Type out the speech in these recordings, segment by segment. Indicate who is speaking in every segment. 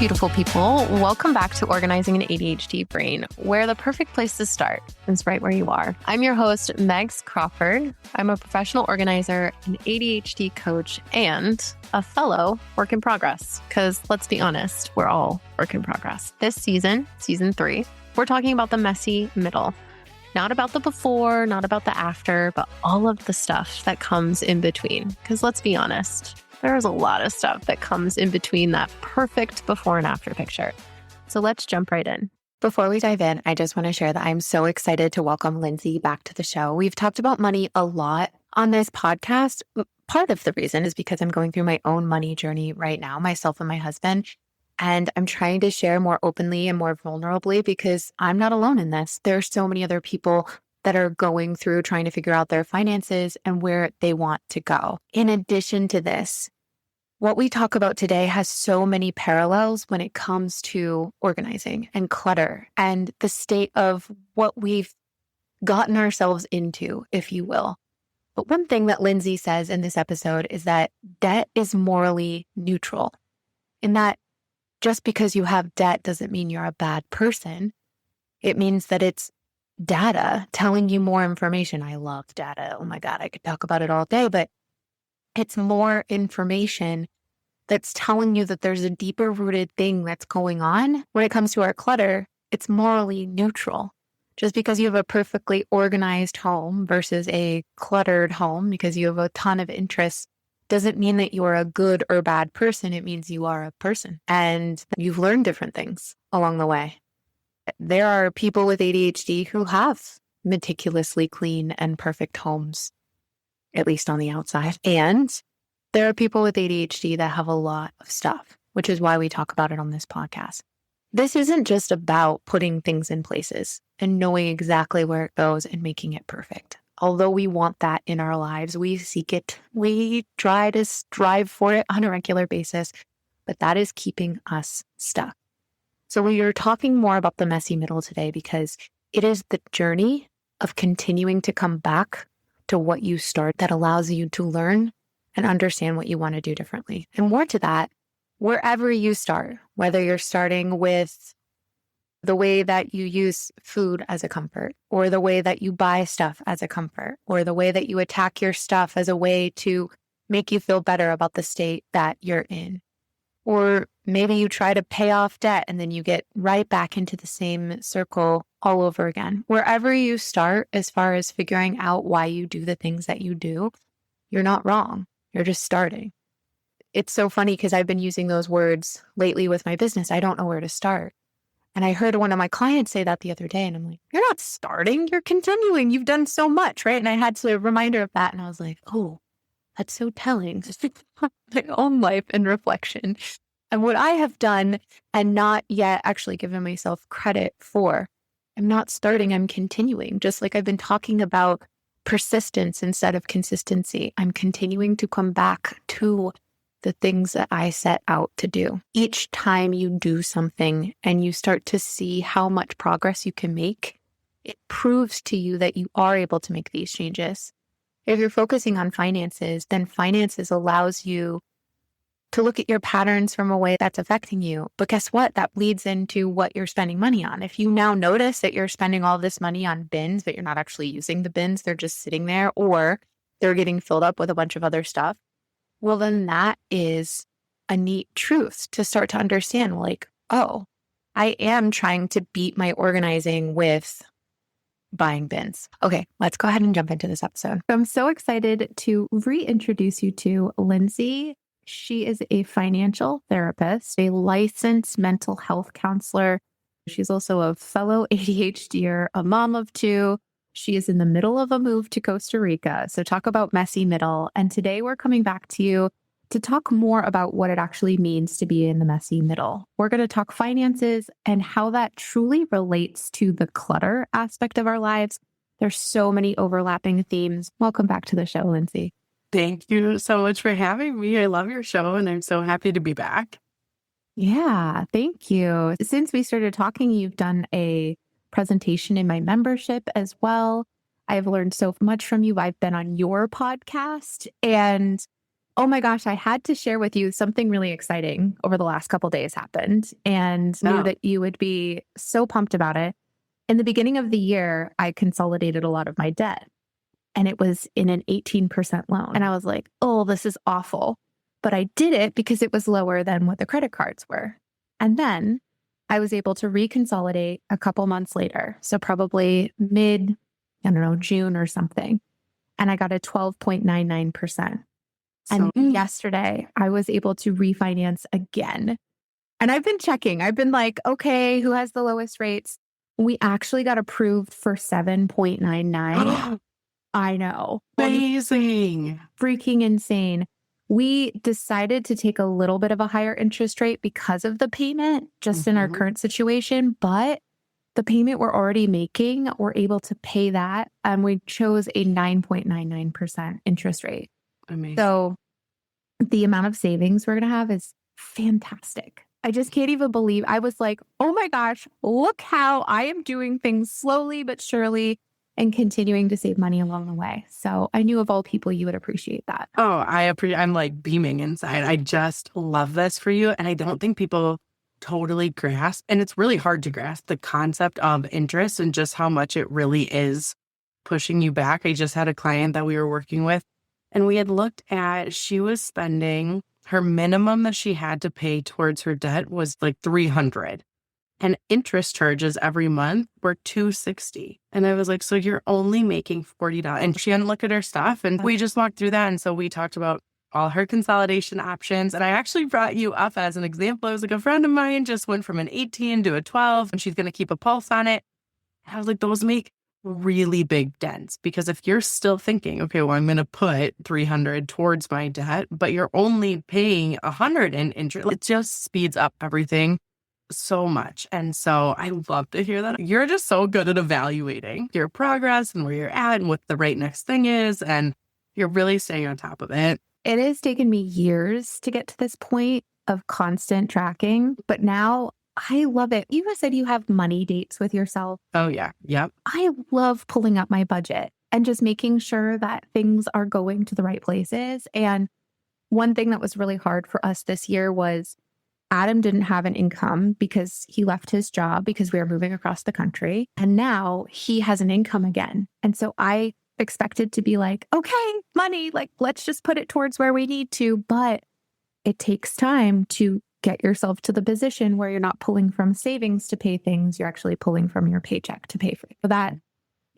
Speaker 1: beautiful people. Welcome back to Organizing an ADHD Brain, where the perfect place to start is right where you are. I'm your host, Megs Crawford. I'm a professional organizer, an ADHD coach, and a fellow work in progress. Because let's be honest, we're all work in progress. This season, season 3, we're talking about the messy middle. Not about the before, not about the after, but all of the stuff that comes in between. Because let's be honest, there's a lot of stuff that comes in between that perfect before and after picture. So let's jump right in. Before we dive in, I just want to share that I'm so excited to welcome Lindsay back to the show. We've talked about money a lot on this podcast. Part of the reason is because I'm going through my own money journey right now, myself and my husband. And I'm trying to share more openly and more vulnerably because I'm not alone in this. There's so many other people that are going through trying to figure out their finances and where they want to go. In addition to this, what we talk about today has so many parallels when it comes to organizing and clutter and the state of what we've gotten ourselves into, if you will. But one thing that Lindsay says in this episode is that debt is morally neutral, in that just because you have debt doesn't mean you're a bad person. It means that it's data telling you more information. I love data. Oh my God, I could talk about it all day, but it's more information that's telling you that there's a deeper rooted thing that's going on. When it comes to our clutter, it's morally neutral. Just because you have a perfectly organized home versus a cluttered home because you have a ton of interests doesn't mean that you are a good or bad person. It means you are a person and you've learned different things along the way. There are people with ADHD who have meticulously clean and perfect homes, at least on the outside. And there are people with ADHD that have a lot of stuff, which is why we talk about it on this podcast. This isn't just about putting things in places and knowing exactly where it goes and making it perfect. Although we want that in our lives, we seek it. We try to strive for it on a regular basis, but that is keeping us stuck. So we are talking more about the messy middle today because it is the journey of continuing to come back to what you start that allows you to learn and understand what you want to do differently. And more to that, wherever you start, whether you're starting with the way that you use food as a comfort, or the way that you buy stuff as a comfort, or the way that you attack your stuff as a way to make you feel better about the state that you're in. Or maybe you try to pay off debt and then you get right back into the same circle all over again. Wherever you start, as far as figuring out why you do the things that you do, you're not wrong. You're just starting. It's so funny because I've been using those words lately with my business. I don't know where to start. And I heard one of my clients say that the other day, and I'm like, you're not starting, you're continuing. You've done so much, right? And I had a reminder of that. And I was like, oh, that's so telling. Just my own life and reflection and what I have done and not yet actually given myself credit for. I'm not starting, I'm continuing. Just like I've been talking about persistence instead of consistency. I'm continuing to come back to the things that I set out to do. Each time you do something and you start to see how much progress you can make, it proves to you that you are able to make these changes. If you're focusing on finances, then finances allows you to look at your patterns from a way that's affecting you. But guess what? That leads into what you're spending money on. If you now notice that you're spending all this money on bins, but you're not actually using the bins, they're just sitting there, or they're getting filled up with a bunch of other stuff, well, then that is a neat truth to start to understand, like, oh, I am trying to beat my organizing with buying bins. Okay, let's go ahead and jump into this episode. I'm so excited to reintroduce you to Lindsay. She is a financial therapist, a licensed mental health counselor. She's also a fellow ADHDer, a mom of 2. She is in the middle of a move to Costa Rica. So talk about messy middle. And today we're coming back to you to talk more about what it actually means to be in the messy middle. We're going to talk finances and how that truly relates to the clutter aspect of our lives. There's so many overlapping themes. Welcome back to the show, Lindsay.
Speaker 2: Thank you so much for having me. I love your show and I'm so happy to be back.
Speaker 1: Yeah, thank you. Since we started talking, you've done a presentation in my membership as well. I've learned so much from you. I've been on your podcast and Oh my gosh, I had to share with you something really exciting over the last couple days happened and knew
Speaker 2: No.
Speaker 1: that you would be so pumped about it. In the beginning of the year, I consolidated a lot of my debt and it was in an 18% loan. And I was like, oh, this is awful. But I did it because it was lower than what the credit cards were. And then I was able to reconsolidate a couple months later. So probably mid, I don't know, June or something. And I got a 12.99%. And yesterday I was able to refinance again. And I've been checking. I've been like, okay, who has the lowest rates? We actually got approved for 7.99. I know.
Speaker 2: Amazing.
Speaker 1: Freaking insane. We decided to take a little bit of a higher interest rate because of the payment, just in our current situation. But the payment we're already making, we're able to pay that. And we chose a 9.99% interest rate.
Speaker 2: Amazing.
Speaker 1: So the amount of savings we're going to have is fantastic. I just can't even believe. I was like, oh my gosh, look how I am doing things slowly but surely and continuing to save money along the way. So I knew of all people you would appreciate that.
Speaker 2: Oh, I'm like beaming inside. I just love this for you. And I don't think people totally grasp, and it's really hard to grasp the concept of interest and just how much it really is pushing you back. I just had a client that we were working with, and we had looked at, she was spending, her minimum that she had to pay towards her debt was like $300. And interest charges every month were $260. And I was like, so you're only making $40. And she hadn't looked at her stuff. And we just walked through that. And so we talked about all her consolidation options. And I actually brought you up as an example. I was like, a friend of mine just went from an 18 to a 12, and she's going to keep a pulse on it. And I was like, those make really big dents, because if you're still thinking, okay, well, I'm going to put 300 towards my debt, but you're only paying 100 in interest, it just speeds up everything so much. And so I love to hear that. You're just so good at evaluating your progress and where you're at and what the right next thing is. And you're really staying on top of it.
Speaker 1: It has taken me years to get to this point of constant tracking, but now I love it. You said you have money dates with yourself.
Speaker 2: Oh, yeah. Yep.
Speaker 1: I love pulling up my budget and just making sure that things are going to the right places. And one thing that was really hard for us this year was Adam didn't have an income because he left his job because we were moving across the country. And now he has an income again. And so I expected to be like, okay, money, like, let's just put it towards where we need to. But it takes time to get yourself to the position where you're not pulling from savings to pay things. You're actually pulling from your paycheck to pay for it. So that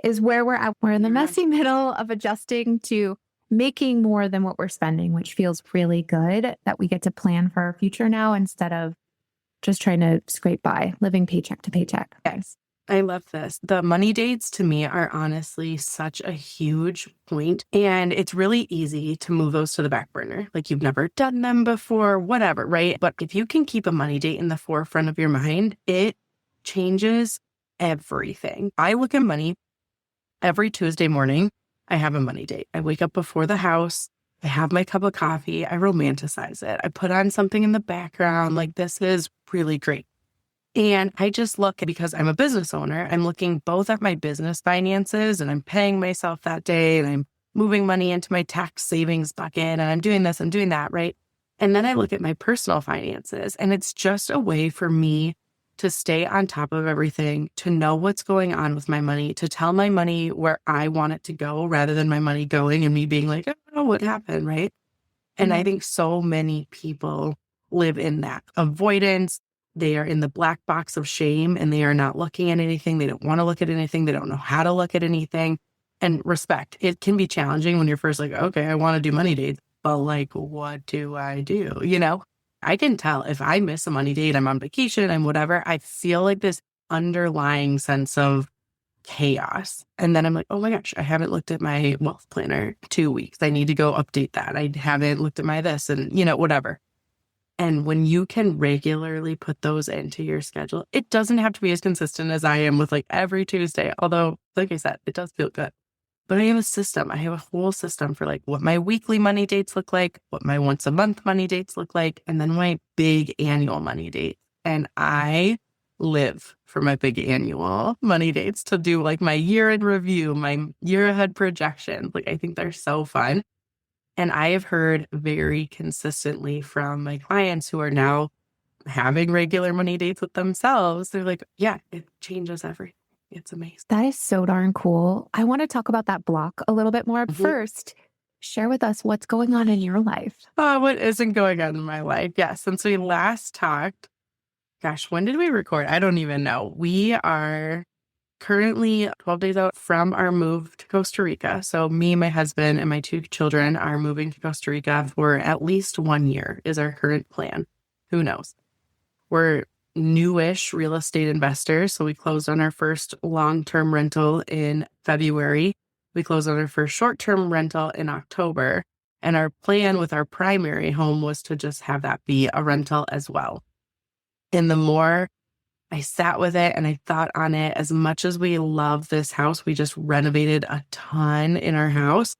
Speaker 1: is where we're at. We're in the messy middle of adjusting to making more than what we're spending, which feels really good that we get to plan for our future now instead of just trying to scrape by, living paycheck to paycheck. Yes.
Speaker 2: I love this. The money dates to me are honestly such a huge point, and it's really easy to move those to the back burner. Like you've never done them before, whatever, right? But if you can keep a money date in the forefront of your mind, it changes everything. I look at money every Tuesday morning. I have a money date. I wake up before the house. I have my cup of coffee. I romanticize it. I put on something in the background. Like, this is really great. And I just look, because I'm a business owner, I'm looking both at my business finances, and I'm paying myself that day, and I'm moving money into my tax savings bucket, and I'm doing this and doing that, right? And then I look at my personal finances, and it's just a way for me to stay on top of everything, to know what's going on with my money, to tell my money where I want it to go, rather than my money going and me being like, oh, what happened, right? And I think so many people live in that avoidance. They are in the black box of shame, and they are not looking at anything. They don't want to look at anything. They don't know how to look at anything. And respect. It can be challenging when you're first like, okay, I want to do money dates, but like, what do I do? You know, I can tell if I miss a money date, I'm on vacation, I'm whatever, I feel like this underlying sense of chaos. And then I'm like, oh my gosh, I haven't looked at my wealth planner 2 weeks. I need to go update that. I haven't looked at my this and, you know, whatever. And when you can regularly put those into your schedule, it doesn't have to be as consistent as I am with like every Tuesday. Although, like I said, it does feel good. But I have a system. I have a whole system for like what my weekly money dates look like, what my once a month money dates look like, and then my big annual money date. And I live for my big annual money dates to do like my year in review, my year ahead projections. Like, I think they're so fun. And I have heard very consistently from my clients who are now having regular money dates with themselves. They're like, yeah, it changes everything. It's amazing.
Speaker 1: That is so darn cool. I want to talk about that block a little bit more.
Speaker 2: Mhm.
Speaker 1: First, share with us what's going on in your life.
Speaker 2: What isn't going on in my life? Yeah, since we last talked, gosh, when did we record? I don't even know. We are currently 12 days out from our move to Costa Rica. So me, my husband, and my 2 children are moving to Costa Rica for at least 1 year is our current plan. Who knows? We're newish real estate investors. So we closed on our first long-term rental in February. We closed on our first short-term rental in October. And our plan with our primary home was to just have that be a rental as well. And the more I sat with it and I thought on it, as much as we love this house, we just renovated a ton in our house.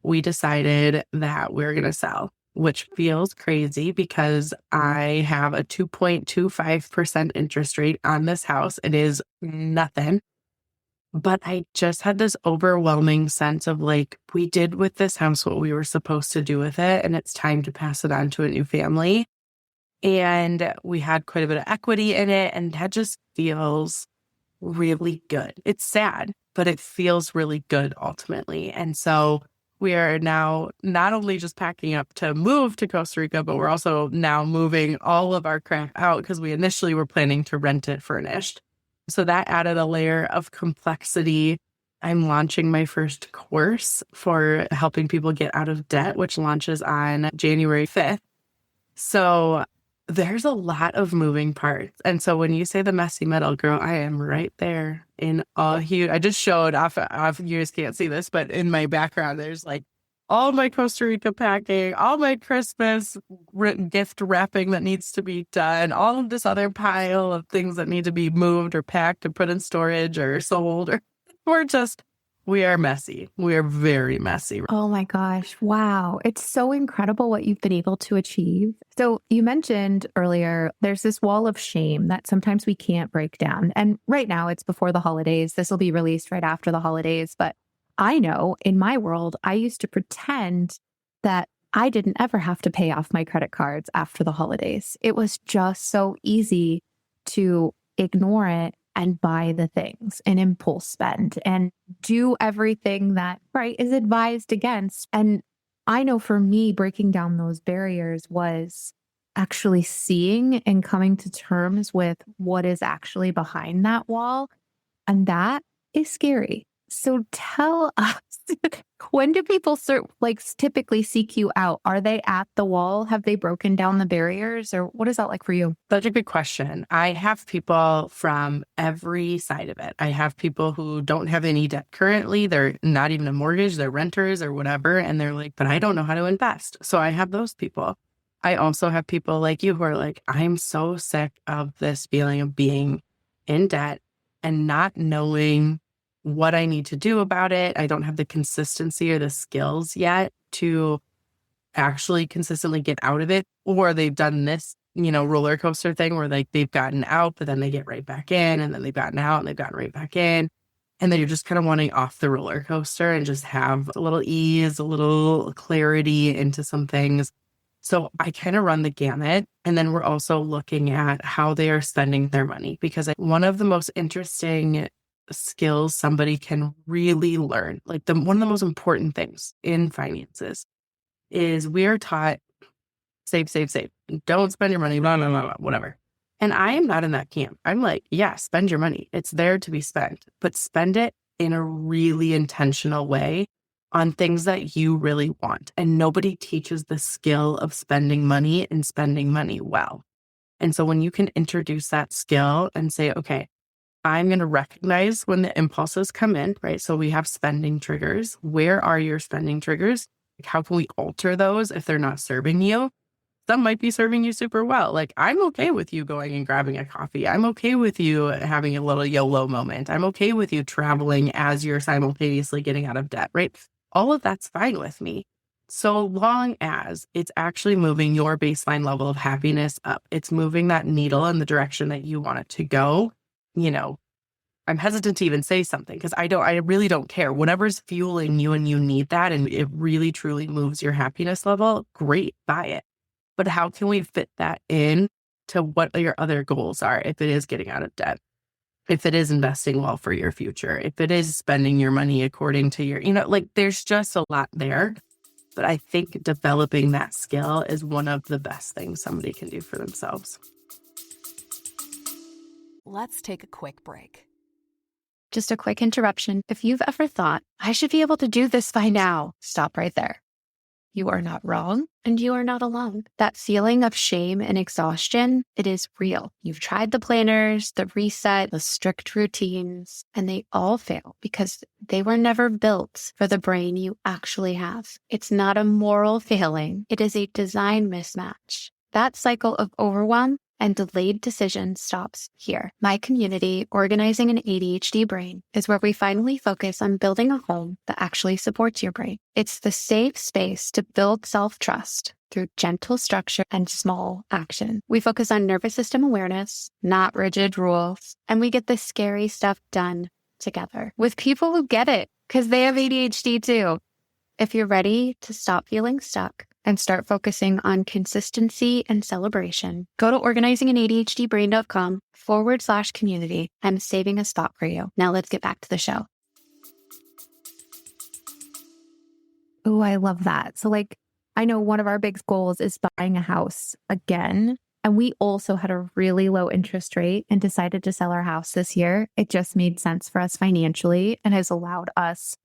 Speaker 2: We decided that we're going to sell, which feels crazy because I have a 2.25% interest rate on this house. It is nothing. But I just had this overwhelming sense of like, we did with this house what we were supposed to do with it, and it's time to pass it on to a new family. And we had quite a bit of equity in it, and that just feels really good. It's sad, but it feels really good ultimately. And so we are now not only just packing up to move to Costa Rica, but we're also now moving all of our crap out because we initially were planning to rent it furnished. So that added a layer of complexity. I'm launching my first course for helping people get out of debt, which launches on January 5th. So there's a lot of moving parts. And so when you say the messy middle, girl, I am right there in all huge. I just showed off, you guys can't see this, but in my background, there's like all my Costa Rica packing, all my Christmas gift wrapping that needs to be done, all of this other pile of things that need to be moved or packed and put in storage or sold. Or we are messy. We are very messy.
Speaker 1: Oh my gosh. Wow. It's so incredible what you've been able to achieve. So you mentioned earlier, there's this wall of shame that sometimes we can't break down. And right now it's before the holidays. This will be released right after the holidays. But I know in my world, I used to pretend that I didn't ever have to pay off my credit cards after the holidays. It was just so easy to ignore it and buy the things and impulse spend and do everything that, right, is advised against. And I know for me, breaking down those barriers was actually seeing and coming to terms with what is actually behind that wall. And that is scary. So tell us, when do people typically seek you out? Are they at the wall? Have they broken down the barriers, or what is that like for you?
Speaker 2: Such a good question. I have people from every side of it. I have people who don't have any debt currently. They're not even a mortgage, they're renters or whatever. And they're like, but I don't know how to invest. So I have those people. I also have people like you who are like, I'm so sick of this feeling of being in debt and not knowing what I need to do about it. I don't have the consistency or the skills yet to actually consistently get out of it. Or they've done this, roller coaster thing where like they've gotten out, but then they get right back in, and then they've gotten out and they've gotten right back in. And then you're just kind of wanting off the roller coaster and just have a little ease, a little clarity into some things. So I kind of run the gamut. And then we're also looking at how they are spending their money, because one of the most interesting skills somebody can really learn, like one of the most important things in finances, is we are taught save, save, save. Don't spend your money, blah, blah, blah, blah, whatever. And I am not in that camp. I'm like, yeah, spend your money. It's there to be spent, but spend it in a really intentional way on things that you really want. And nobody teaches the skill of spending money and spending money well. And so when you can introduce that skill and say, okay, I'm going to recognize when the impulses come in, right? So we have spending triggers. Where are your spending triggers? Like, how can we alter those if they're not serving you? Some might be serving you super well. Like, I'm okay with you going and grabbing a coffee. I'm okay with you having a little YOLO moment. I'm okay with you traveling as you're simultaneously getting out of debt, right? All of that's fine with me. So long as it's actually moving your baseline level of happiness up, it's moving that needle in the direction that you want it to go. I'm hesitant to even say something because I really don't care. Whatever's fueling you and you need that and it really truly moves your happiness level, great, buy it. But how can we fit that in to what your other goals are? If it is getting out of debt, if it is investing well for your future, if it is spending your money according to your, like there's just a lot there. But I think developing that skill is one of the best things somebody can do for themselves.
Speaker 3: Let's take a quick break.
Speaker 1: Just a quick interruption. If you've ever thought, I should be able to do this by now, stop right there. You are not wrong and you are not alone. That feeling of shame and exhaustion, it is real. You've tried the planners, the reset, the strict routines, and they all fail because they were never built for the brain you actually have. It's not a moral failing. It is a design mismatch. That cycle of overwhelm and delayed decision stops here. My community, Organizing an ADHD Brain, is where we finally focus on building a home that actually supports your brain. It's the safe space to build self-trust through gentle structure and small action. We focus on nervous system awareness, not rigid rules, and we get the scary stuff done together with people who get it because they have ADHD too. If you're ready to stop feeling stuck and start focusing on consistency and celebration, go to organizinganadhdbrain.com/community. I'm saving a spot for you. Now let's get back to the show. Oh, I love that. So I know one of our big goals is buying a house again. And we also had a really low interest rate and decided to sell our house this year. It just made sense for us financially and has allowed us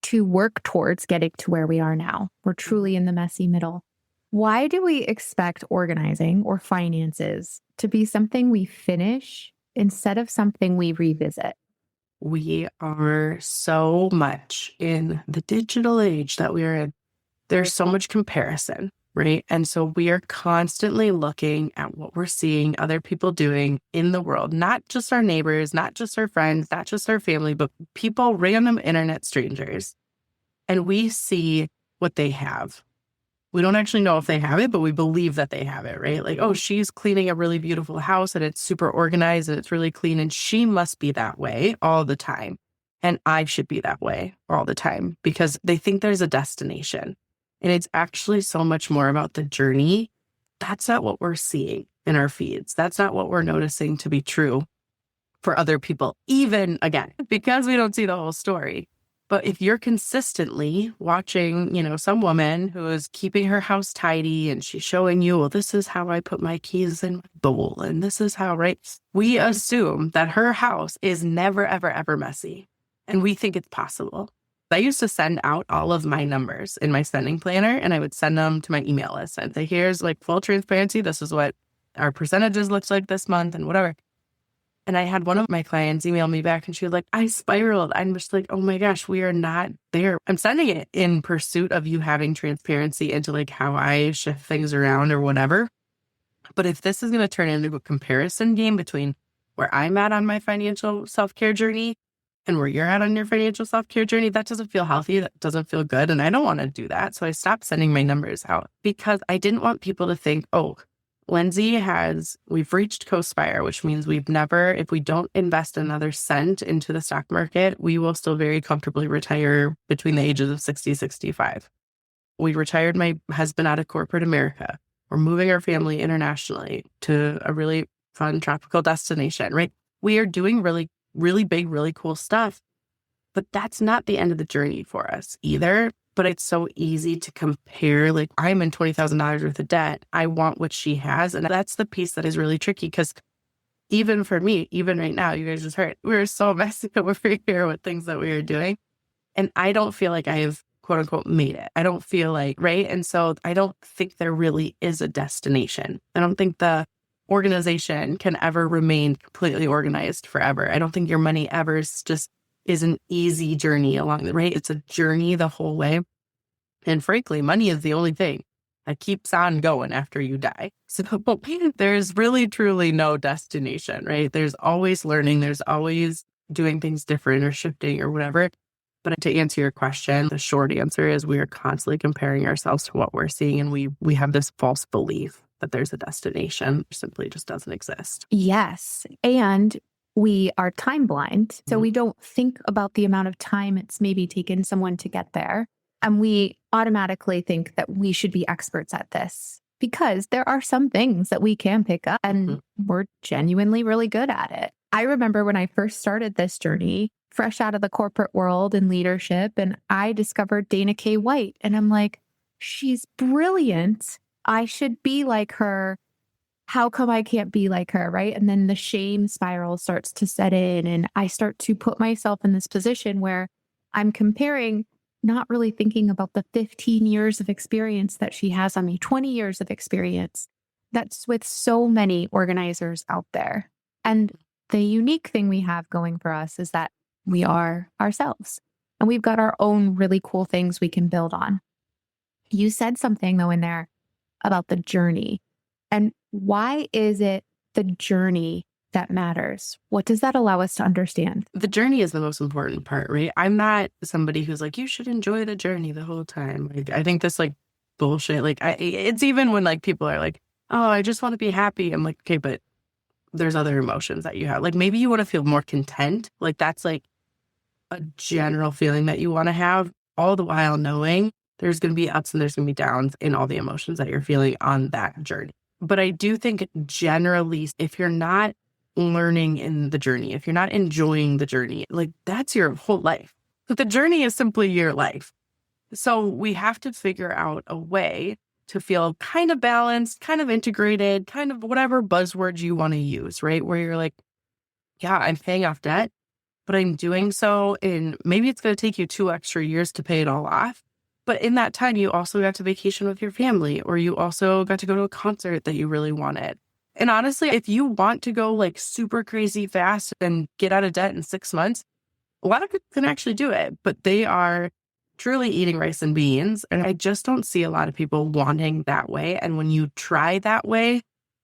Speaker 1: to work towards getting to where we are now. We're truly in the messy middle. Why do we expect organizing or finances to be something we finish instead of something we revisit?
Speaker 2: We are so much in the digital age that we are in. There's so much comparison, right? And so we are constantly looking at what we're seeing other people doing in the world, not just our neighbors, not just our friends, not just our family, but people, random internet strangers. And we see what they have. We don't actually know if they have it, but we believe that they have it, right? Like, oh, she's cleaning a really beautiful house and it's super organized and it's really clean and she must be that way all the time. And I should be that way all the time because they think there's a destination. And it's actually so much more about the journey. That's not what we're seeing in our feeds. That's not what we're noticing to be true for other people, even again, because we don't see the whole story. But if you're consistently watching, some woman who is keeping her house tidy and she's showing you, well, this is how I put my keys in my bowl. And this is how, right? We assume that her house is never, ever, ever messy. And we think it's possible. I used to send out all of my numbers in my spending planner and I would send them to my email list. I'd say, here's full transparency. This is what our percentages looks like this month and whatever. And I had one of my clients email me back and she was like, I spiraled. I'm just like, oh my gosh, we are not there. I'm sending it in pursuit of you having transparency into how I shift things around or whatever. But if this is going to turn into a comparison game between where I'm at on my financial self-care journey and where you're at on your financial self-care journey, that doesn't feel healthy. That doesn't feel good. And I don't want to do that. So I stopped sending my numbers out because I didn't want people to think, oh, we've reached co-spire, which means if we don't invest another cent into the stock market, we will still very comfortably retire between the ages of 60, 65. We retired my husband out of corporate America. We're moving our family internationally to a really fun tropical destination, right? We are doing really, really big, really cool stuff. But that's not the end of the journey for us either. But it's so easy to compare, I'm in $20,000 worth of debt. I want what she has. And that's the piece that is really tricky because even for me, even right now, you guys just heard, we're so messy over here with things that we are doing. And I don't feel like I've quote unquote made it. I don't feel right? And so I don't think there really is a destination. I don't think the organization can ever remain completely organized forever. I don't think your money ever is an easy journey along the right. It's a journey the whole way. And frankly, money is the only thing that keeps on going after you die. So there's really, truly no destination, right? There's always learning. There's always doing things different or shifting or whatever. But to answer your question, the short answer is we are constantly comparing ourselves to what we're seeing. And we have this false belief that there's a destination. It simply just doesn't exist.
Speaker 1: Yes. And we are time blind. So we don't think about the amount of time it's maybe taken someone to get there. And we automatically think that we should be experts at this because there are some things that we can pick up and we're genuinely really good at it. I remember when I first started this journey, fresh out of the corporate world and leadership, and I discovered Dana K. White. And I'm like, she's brilliant. I should be like her. How come I can't be like her, right? And then the shame spiral starts to set in, and I start to put myself in this position where I'm comparing, not really thinking about the 15 years of experience that she has on me, 20 years of experience. That's with so many organizers out there. And the unique thing we have going for us is that we are ourselves, and we've got our own really cool things we can build on. You said something though in there about the journey. And why is it the journey that matters? What does that allow us to understand?
Speaker 2: The journey is the most important part, right? I'm not somebody who's like, you should enjoy the journey the whole time. Like, I think this like bullshit. Like, it's even when like people are like, oh, I just want to be happy. I'm like, okay, but there's other emotions that you have. Like maybe you want to feel more content. Like that's like a general feeling that you want to have, all the while knowing there's going to be ups and there's going to be downs in all the emotions that you're feeling on that journey. But I do think generally, if you're not learning in the journey, if you're not enjoying the journey, like that's your whole life. But the journey is simply your life. So we have to figure out a way to feel kind of balanced, kind of integrated, kind of whatever buzzword you want to use, right? Where you're like, yeah, I'm paying off debt, but I'm doing so in, maybe it's going to take you 2 extra years to pay it all off. But in that time, you also got to vacation with your family, or you also got to go to a concert that you really wanted. And honestly, if you want to go like super crazy fast and get out of debt in 6 months, a lot of people can actually do it, but they are truly eating rice and beans. And I just don't see a lot of people wanting that way. And when you try that way,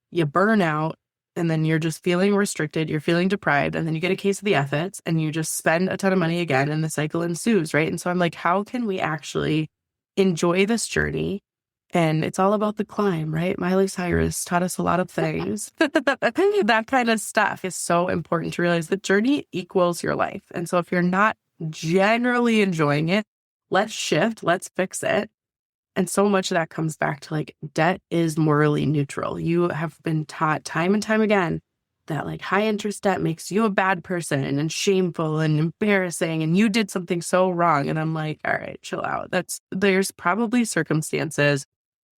Speaker 2: you burn out, and then you're just feeling restricted, you're feeling deprived, and then you get a case of the efforts and you just spend a ton of money again and the cycle ensues, right? And so I'm like, how can we actually enjoy this journey? And it's all about the climb, right? Miley Cyrus taught us a lot of things. That kind of stuff is so important to realize. The journey equals your life. And so if you're not generally enjoying it, let's shift, let's fix it. And so much of that comes back to like debt is morally neutral. You have been taught time and time again that like high interest debt makes you a bad person and shameful and embarrassing, and you did something so wrong. And I'm like, all right, chill out. There's probably circumstances.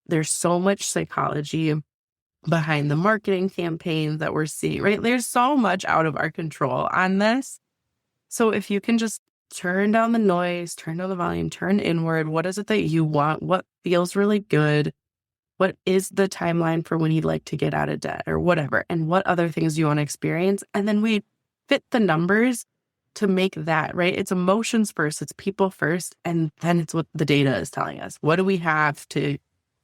Speaker 2: There's so much psychology behind the marketing campaigns that we're seeing, right? There's so much out of our control on this. So if you can just turn down the noise, turn down the volume, turn inward. What is it that you want? What feels really good? What is the timeline for when you'd like to get out of debt or whatever? And what other things you want to experience? And then we fit the numbers to make that, right? It's emotions first, it's people first, and then it's what the data is telling us. What do we have to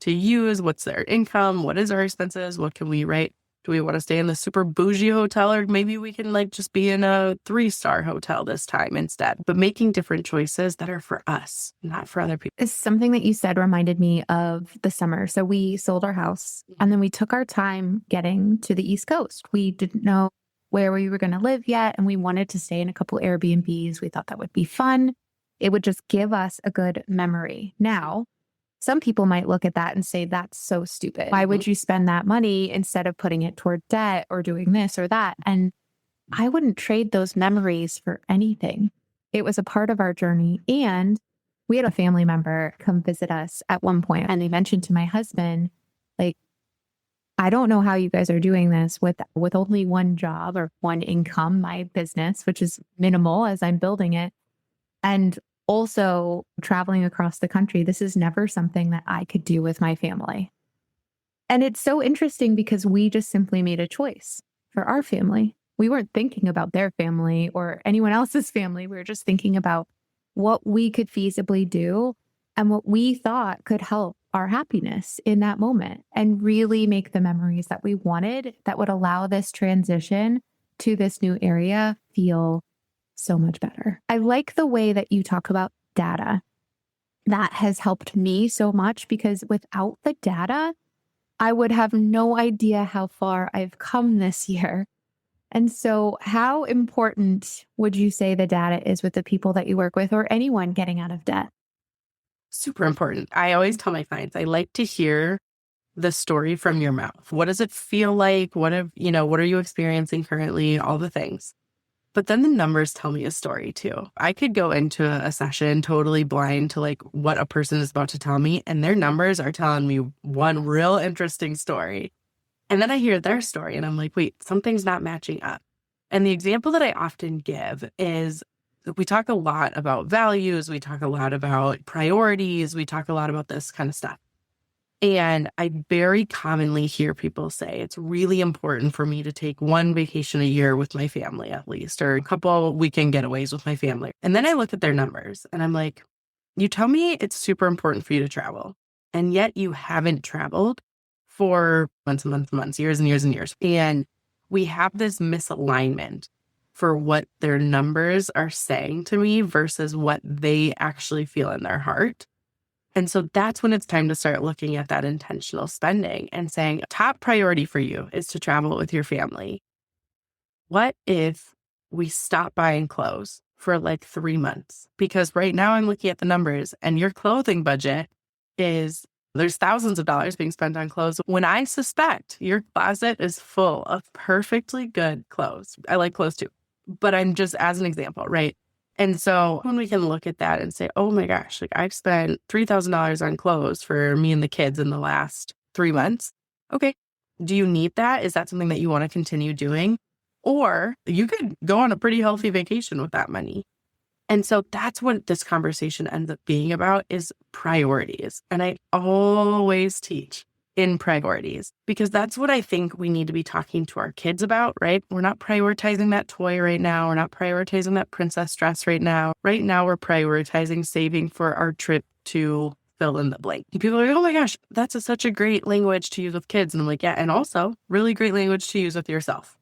Speaker 2: use? What's their income? What is our expenses? What can we write? Do we want to stay in the super bougie hotel, or maybe we can like just be in a 3-star hotel this time instead? But making different choices that are for us, not for other people.
Speaker 1: Something that you said reminded me of the summer. So we sold our house and then we took our time getting to the East Coast. We didn't know where we were going to live yet, and we wanted to stay in a couple Airbnbs. We thought that would be fun. It would just give us a good memory. Now, some people might look at that and say, that's so stupid. Why would you spend that money instead of putting it toward debt or doing this or that? And I wouldn't trade those memories for anything. It was a part of our journey. And we had a family member come visit us at one point, and they mentioned to my husband, like, I don't know how you guys are doing this with only one job or one income, my business, which is minimal as I'm building it. And also traveling across the country, this is never something that I could do with my family. And it's so interesting because we just simply made a choice for our family. We weren't thinking about their family or anyone else's family. We were just thinking about what we could feasibly do and what we thought could help our happiness in that moment and really make the memories that we wanted that would allow this transition to this new area feel so much better. I like the way that you talk about data. That has helped me so much because without the data, I would have no idea how far I've come this year. And so how important would you say the data is with the people that you work with or anyone getting out of debt?
Speaker 2: Super important. I always tell my clients, I like to hear the story from your mouth. What does it feel like? What are you experiencing currently? All the things. But then the numbers tell me a story too. I could go into a session totally blind to like what a person is about to tell me, and their numbers are telling me one real interesting story. And then I hear their story and I'm like, wait, something's not matching up. And the example that I often give is we talk a lot about values, we talk a lot about priorities, we talk a lot about this kind of stuff. And I very commonly hear people say it's really important for me to take one vacation a year with my family at least, or a couple weekend getaways with my family. And then I look at their numbers and I'm like, you tell me it's super important for you to travel, and yet you haven't traveled for months and months and months, years and years and years. And we have this misalignment for what their numbers are saying to me versus what they actually feel in their heart. And so that's when it's time to start looking at that intentional spending and saying, top priority for you is to travel with your family. What if we stop buying clothes for like 3 months? Because right now I'm looking at the numbers and your clothing budget there's thousands of dollars being spent on clothes when I suspect your closet is full of perfectly good clothes. I like clothes too, but I'm just as an example, right? And so when we can look at that and say, oh my gosh, like I've spent $3,000 on clothes for me and the kids in the last 3 months. Okay. Do you need that? Is that something that you want to continue doing? Or you could go on a pretty healthy vacation with that money. And so that's what this conversation ends up being about, is priorities. And I always teach in priorities because that's what I think we need to be talking to our kids about, right? We're not prioritizing that toy right now. We're not prioritizing that princess dress right now. Right now, we're prioritizing saving for our trip to fill in the blank. And people are like, oh my gosh, that's such a great language to use with kids. And I'm like, yeah, and also really great language to use with yourself.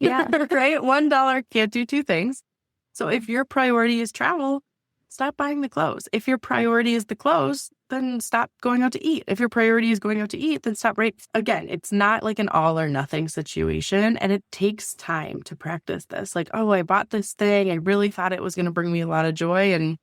Speaker 1: Yeah.
Speaker 2: Right? $1 can't do two things. So if your priority is travel, stop buying the clothes. If your priority is the clothes, then stop going out to eat. If your priority is going out to eat, then stop right. Again, it's not like an all or nothing situation. And it takes time to practice this. Like, oh, I bought this thing. I really thought it was going to bring me a lot of joy. And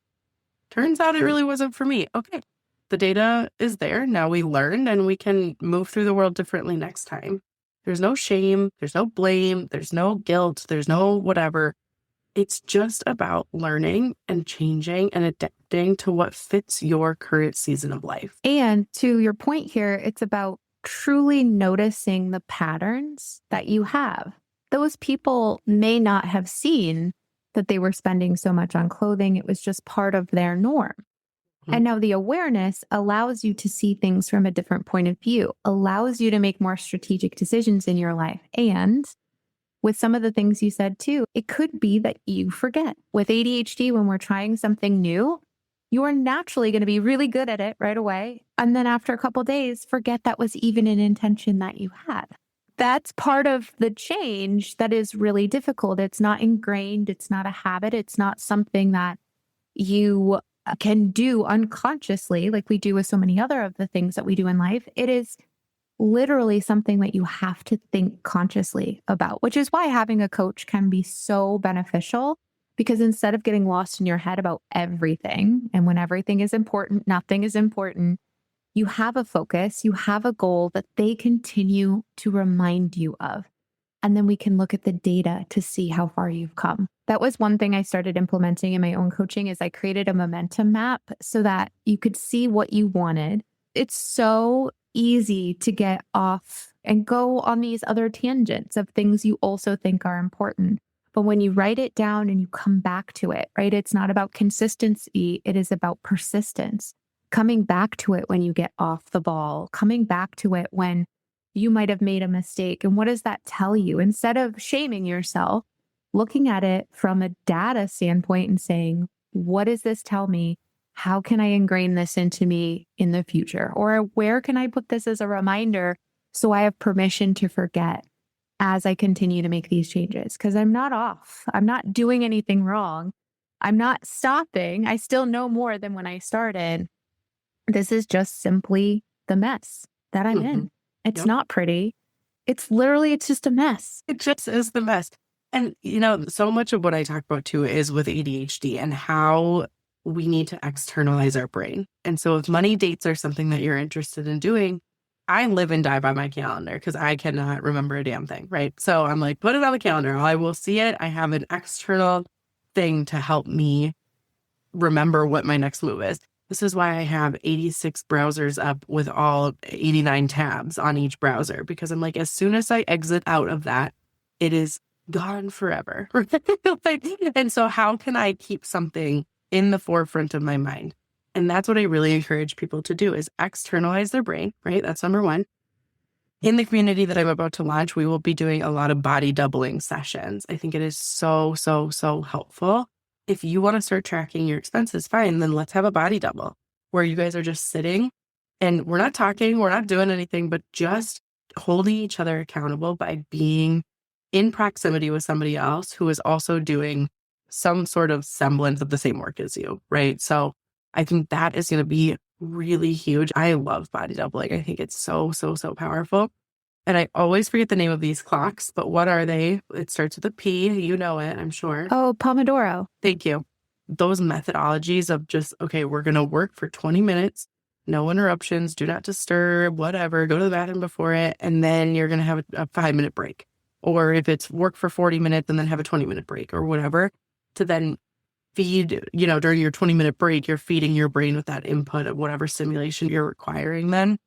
Speaker 2: turns out it really wasn't for me. Okay. The data is there. Now we learned and we can move through the world differently next time. There's no shame. There's no blame. There's no guilt. There's no whatever. It's just about learning and changing and adapting to what fits your current season of life.
Speaker 1: And to your point here, it's about truly noticing the patterns that you have. Those people may not have seen that they were spending so much on clothing. It was just part of their norm. Mm-hmm. And now the awareness allows you to see things from a different point of view, allows you to make more strategic decisions in your life. And with some of the things you said too, it could be that you forget. With ADHD, when we're trying something new, you are naturally going to be really good at it right away. And then after a couple of days, forget that was even an intention that you had. That's part of the change that is really difficult. It's not ingrained. It's not a habit. It's not something that you can do unconsciously like we do with so many other of the things that we do in life. It is literally something that you have to think consciously about, which is why having a coach can be so beneficial, because instead of getting lost in your head about everything, and when everything is important, nothing is important, you have a focus, you have a goal that they continue to remind you of. And then we can look at the data to see how far you've come. That was one thing I started implementing in my own coaching, is I created a momentum map so that you could see what you wanted. It's so easy to get off and go on these other tangents of things you also think are important. But when you write it down and you come back to it, right? It's not about consistency. It is about persistence. Coming back to it when you get off the ball, coming back to it when you might have made a mistake. And what does that tell you? Instead of shaming yourself, looking at it from a data standpoint and saying, what does this tell me? How can I ingrain this into me in the future? Or where can I put this as a reminder so I have permission to forget as I continue to make these changes? Because I'm not off. I'm not doing anything wrong. I'm not stopping. I still know more than when I started. This is just simply the mess that I'm in. It's not pretty. It's just a mess.
Speaker 2: It just is the mess. And, so much of what I talk about too is with ADHD and how we need to externalize our brain. And so if money dates are something that you're interested in doing, I live and die by my calendar because I cannot remember a damn thing, right? So I'm like, put it on the calendar. I will see it. I have an external thing to help me remember what my next move is. This is why I have 86 browsers up with all 89 tabs on each browser, because I'm like, as soon as I exit out of that, it is gone forever. And so how can I keep something in the forefront of my mind? And that's what I really encourage people to do is externalize their brain, right? That's number one. In the community that I'm about to launch, we will be doing a lot of body doubling sessions. I think it is so, so, so helpful. If you want to start tracking your expenses, fine, then let's have a body double where you guys are just sitting and we're not talking, we're not doing anything, but just holding each other accountable by being in proximity with somebody else who is also doing some sort of semblance of the same work as you, right? So I think that is going to be really huge. I love body doubling. I think it's so, so, so powerful. And I always forget the name of these clocks, but what are they? It starts with a P. You know it, I'm sure.
Speaker 1: Oh, Pomodoro.
Speaker 2: Thank you. Those methodologies of just, okay, we're going to work for 20 minutes, no interruptions, do not disturb, whatever, go to the bathroom before it, and then you're going to have a 5-minute break. Or if it's work for 40 minutes and then have a 20-minute break or whatever, to then feed, during your 20-minute break, you're feeding your brain with that input of whatever stimulation you're requiring then.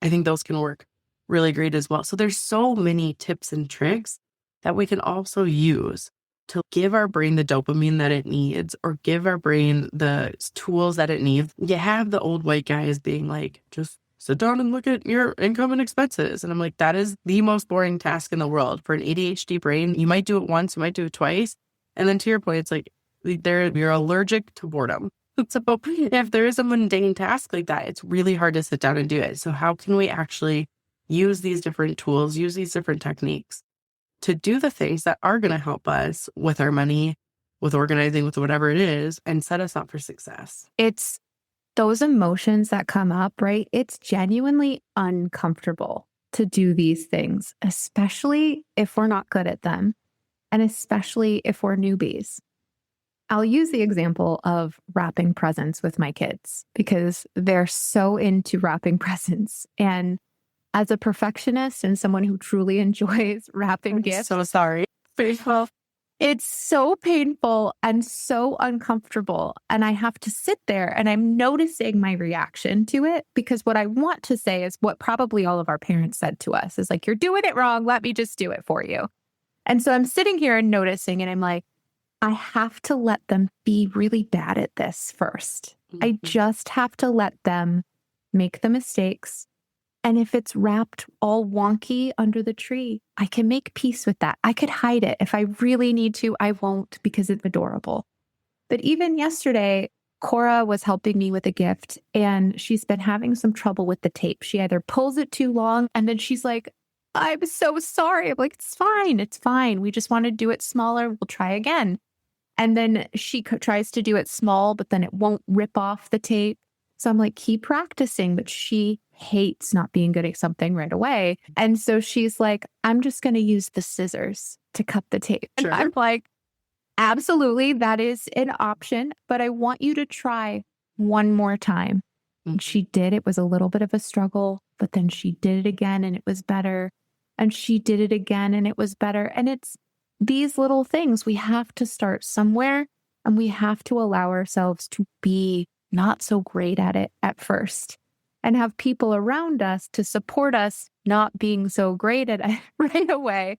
Speaker 2: I think those can work really great as well. So there's so many tips and tricks that we can also use to give our brain the dopamine that it needs or give our brain the tools that it needs. You have the old white guys being like, just sit down and look at your income and expenses. And I'm like, that is the most boring task in the world. For an ADHD brain, you might do it once, you might do it twice. And then to your point, it's like, you're allergic to boredom. So if there is a mundane task like that, it's really hard to sit down and do it. So how can we actually use these different tools, use these different techniques to do the things that are going to help us with our money, with organizing, with whatever it is, and set us up for success?
Speaker 1: It's those emotions that come up, right? It's genuinely uncomfortable to do these things, especially if we're not good at them, and especially if we're newbies. I'll use the example of wrapping presents with my kids because they're so into wrapping presents. And as a perfectionist and someone who truly enjoys wrapping gifts.
Speaker 2: So sorry.
Speaker 1: It's so painful and so uncomfortable. And I have to sit there and I'm noticing my reaction to it because what I want to say is what probably all of our parents said to us is like, you're doing it wrong. Let me just do it for you. And so I'm sitting here and noticing and I'm like, I have to let them be really bad at this first. I just have to let them make the mistakes. And if it's wrapped all wonky under the tree, I can make peace with that. I could hide it. If I really need to, I won't because it's adorable. But even yesterday, Cora was helping me with a gift and she's been having some trouble with the tape. She either pulls it too long and then she's like, I'm so sorry. I'm like, it's fine. It's fine. We just want to do it smaller. We'll try again. And then she tries to do it small, but then it won't rip off the tape. So I'm like, keep practicing. But she hates not being good at something right away. And so she's like, I'm just going to use the scissors to cut the tape.
Speaker 2: Sure.
Speaker 1: And I'm like, absolutely, that is an option. But I want you to try one more time. And she did. It was a little bit of a struggle, but then she did it again and it was better. And she did it again and it was better. And it's these little things. We have to start somewhere and we have to allow ourselves to be not so great at it at first and have people around us to support us not being so great at it right away,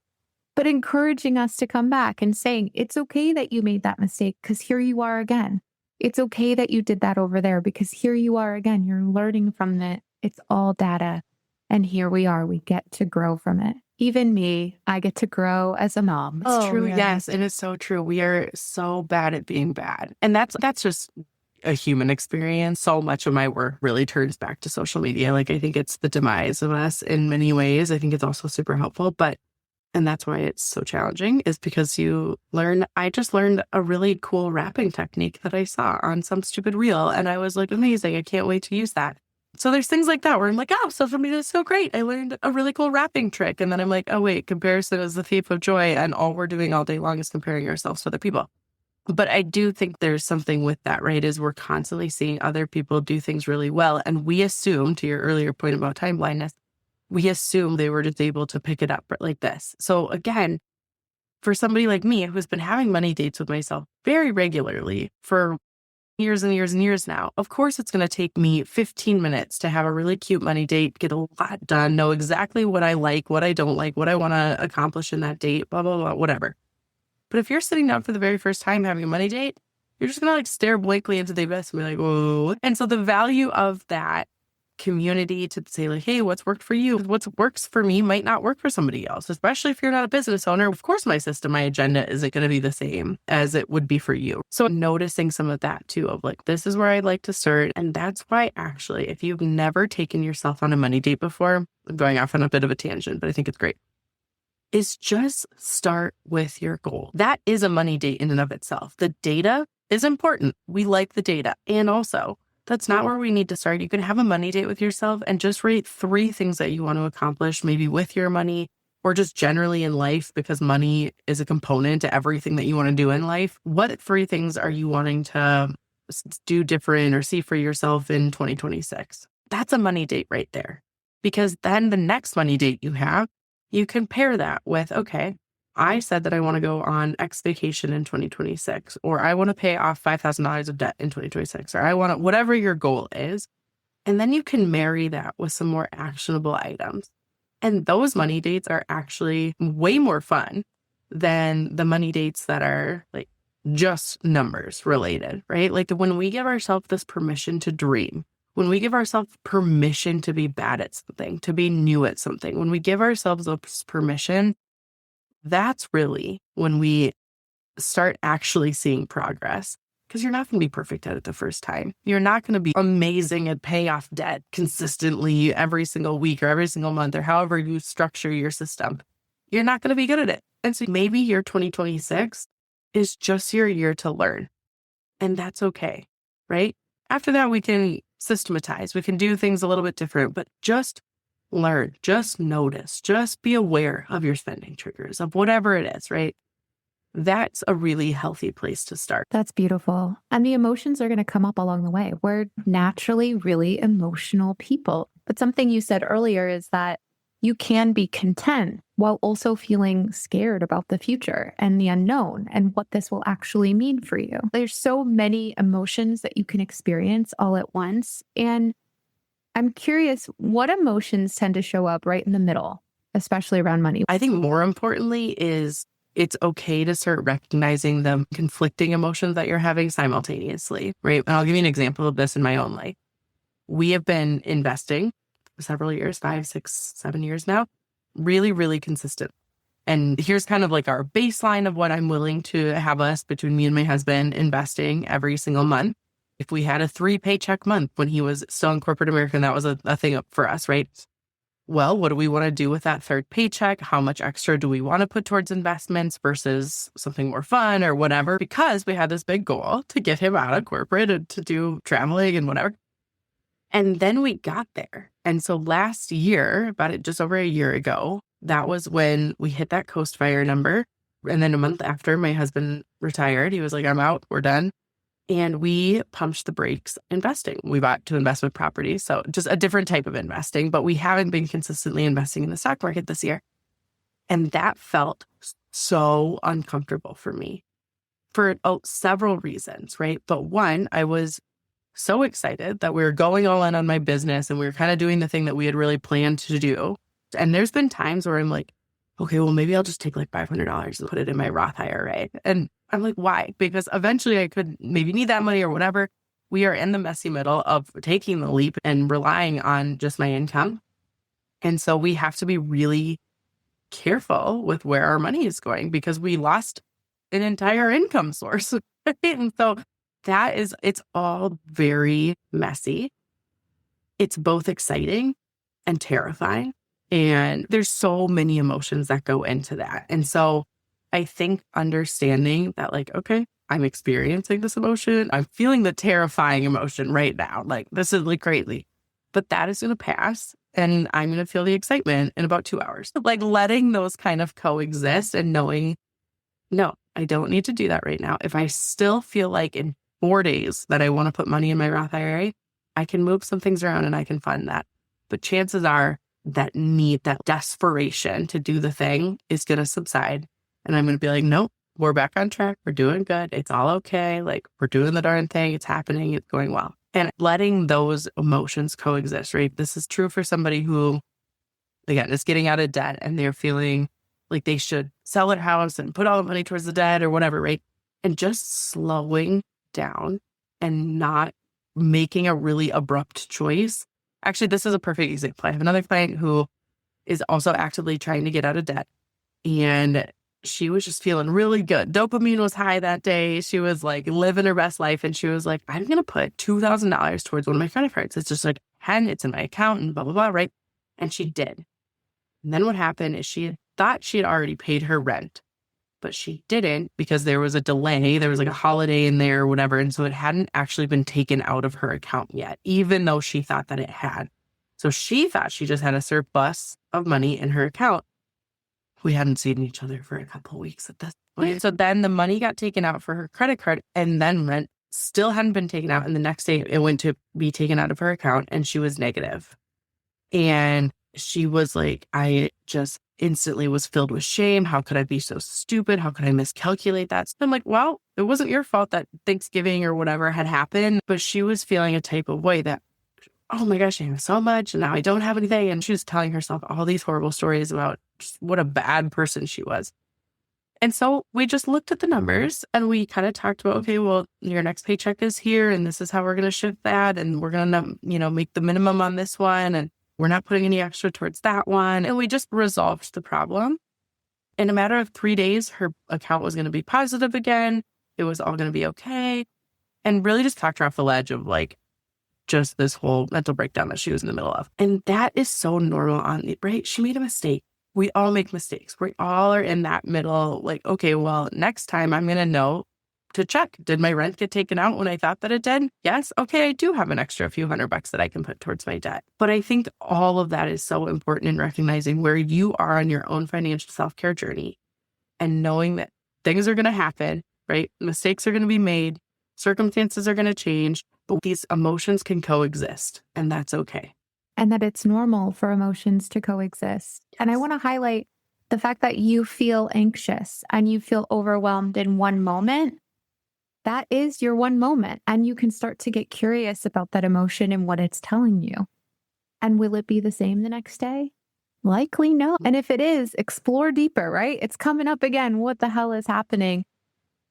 Speaker 1: but encouraging us to come back and saying, it's okay that you made that mistake because here you are again. It's okay that you did that over there because here you are again. You're learning from it. It's all data. And here we are. We get to grow from it. Even me, I get to grow as a mom.
Speaker 2: It's true. Yeah. Yes, it is so true. We are so bad at being bad. And that's just a human experience. So much of my work really turns back to social media. Like, I think it's the demise of us in many ways. I think it's also super helpful, and that's why it's so challenging is because I just learned a really cool wrapping technique that I saw on some stupid reel. And I was like, amazing. I can't wait to use that. So there's things like that where I'm like, oh, social media is so great. I learned a really cool wrapping trick. And then I'm like, oh, wait, comparison is the thief of joy. And all we're doing all day long is comparing ourselves to other people. But I do think there's something with that, right? Is we're constantly seeing other people do things really well. And we assume, to your earlier point about time blindness, we assume they were just able to pick it up like this. So again, for somebody like me who's been having money dates with myself very regularly for years and years and years now, of course it's going to take me 15 minutes to have a really cute money date, get a lot done, know exactly what I like, what I don't like, what I want to accomplish in that date, blah, blah, blah, whatever. But if you're sitting down for the very first time having a money date, you're just going to like stare blankly into the abyss and be like, whoa. And so the value of that community to say like, hey, what's worked for you? What works for me might not work for somebody else, especially if you're not a business owner. Of course, my system, my agenda isn't going to be the same as it would be for you. So noticing some of that too, of like, this is where I'd like to start. And that's why actually, if you've never taken yourself on a money date before, I'm going off on a bit of a tangent, but I think it's great, is just start with your goal. That is a money date in and of itself. The data is important. We like the data. And also, that's not where we need to start. You can have a money date with yourself and just rate 3 things that you want to accomplish, maybe with your money or just generally in life, because money is a component to everything that you want to do in life. What 3 things are you wanting to do different or see for yourself in 2026? That's a money date right there. Because then the next money date you have, you compare that with, okay, I said that I want to go on X vacation in 2026, or I want to pay off $5,000 of debt in 2026, or I want to, whatever your goal is. And then you can marry that with some more actionable items. And those money dates are actually way more fun than the money dates that are like just numbers related, right? Like when we give ourselves this permission to dream, when we give ourselves permission to be bad at something, to be new at something, when we give ourselves this permission, that's really when we start actually seeing progress, because you're not going to be perfect at it the first time. You're not going to be amazing at paying off debt consistently every single week or every single month or however you structure your system. You're not going to be good at it. And so maybe your 2026 is just your year to learn. And that's okay, right? After that, we can systematize. We can do things a little bit different, but just learn, just notice, just be aware of your spending triggers, of whatever it is, right? That's a really healthy place to start.
Speaker 1: That's beautiful. And the emotions are going to come up along the way. We're naturally really emotional people. But something you said earlier is that you can be content while also feeling scared about the future and the unknown and what this will actually mean for you. There's so many emotions that you can experience all at once. And I'm curious, what emotions tend to show up right in the middle, especially around money?
Speaker 2: I think more importantly is it's okay to start recognizing the conflicting emotions that you're having simultaneously, right? And I'll give you an example of this in my own life. We have been investing for several years, 5, 6, 7 years now, really, really consistent. And here's kind of like our baseline of what I'm willing to have us between me and my husband investing every single month. If we had a 3 paycheck month when he was still in corporate America, and that was a thing up for us, right? Well, what do we want to do with that 3rd paycheck? How much extra do we want to put towards investments versus something more fun or whatever? Because we had this big goal to get him out of corporate and to do traveling and whatever. And then we got there. And so last year, just over a year ago, that was when we hit that Coast Fire number. And then a month after my husband retired, he was like, I'm out, we're done. And we pumped the brakes investing. We bought 2 investment properties. So just a different type of investing, but we haven't been consistently investing in the stock market this year. And that felt so uncomfortable for me for several reasons, right? But one, I was so excited that we were going all in on my business and we were kind of doing the thing that we had really planned to do. And there's been times where I'm like, okay, well, maybe I'll just take like $500 and put it in my Roth IRA. And I'm like, why? Because eventually I could maybe need that money or whatever. We are in the messy middle of taking the leap and relying on just my income. And so we have to be really careful with where our money is going because we lost an entire income source. And so it's all very messy. It's both exciting and terrifying. And there's so many emotions that go into that. And so I think understanding that like, okay, I'm experiencing this emotion. I'm feeling the terrifying emotion right now. Like this is like greatly. but that is going to pass. And I'm going to feel the excitement in about 2 hours. Like letting those kind of coexist and knowing, no, I don't need to do that right now. If I still feel like in 4 days that I want to put money in my Roth IRA, I can move some things around and I can fund that. But chances are that need, that desperation to do the thing is going to subside. And I'm going to be like, nope, we're back on track. We're doing good. It's all okay. Like we're doing the darn thing. It's happening. It's going well. And letting those emotions coexist, right? This is true for somebody who, again, is getting out of debt and they're feeling like they should sell their house and put all the money towards the debt or whatever, right? And just slowing down and not making a really abrupt choice. Actually, this is a perfect example. I have another client who is also actively trying to get out of debt. And she was just feeling really good. Dopamine was high that day. She was like living her best life. And she was like, I'm going to put $2,000 towards one of my credit cards. It's just like, it's in my account and blah, blah, blah, right? And she did. And then what happened is she thought she had already paid her rent, but she didn't because there was a delay. There was like a holiday in there or whatever. And so it hadn't actually been taken out of her account yet, even though she thought that it had. So she thought she just had a surplus of money in her account. We hadn't seen each other for a couple of weeks at this point. So then the money got taken out for her credit card and then rent still hadn't been taken out. And the next day it went to be taken out of her account and she was negative. And she was like, I just instantly was filled with shame. How could I be so stupid? How could I miscalculate that? So I'm like, well, it wasn't your fault that Thanksgiving or whatever had happened, but she was feeling a type of way that, oh my gosh, I have so much and now I don't have anything. And she was telling herself all these horrible stories about just what a bad person she was. And so we just looked at the numbers and we kind of talked about, okay, well, your next paycheck is here and this is how we're going to shift that. And we're going to, make the minimum on this one. And we're not putting any extra towards that one. And we just resolved the problem. In a matter of 3 days, her account was going to be positive again. It was all going to be okay. And really just talked her off the ledge of like, just this whole mental breakdown that she was in the middle of. And that is so normal right? She made a mistake. We all make mistakes. We all are in that middle, like, okay, well, next time I'm going to know to check. Did my rent get taken out when I thought that it did? Yes. Okay, I do have an extra few $100 that I can put towards my debt. But I think all of that is so important in recognizing where you are on your own financial self-care journey and knowing that things are going to happen, right? Mistakes are going to be made. Circumstances are going to change, but these emotions can coexist and that's okay.
Speaker 4: And that it's normal for emotions to coexist. And I want to highlight the fact that you feel anxious and you feel overwhelmed in one moment. That is your one moment. And you can start to get curious about that emotion and what it's telling you. And will it be the same the next day? Likely no. And if it is, explore deeper, right? It's coming up again. What the hell is happening?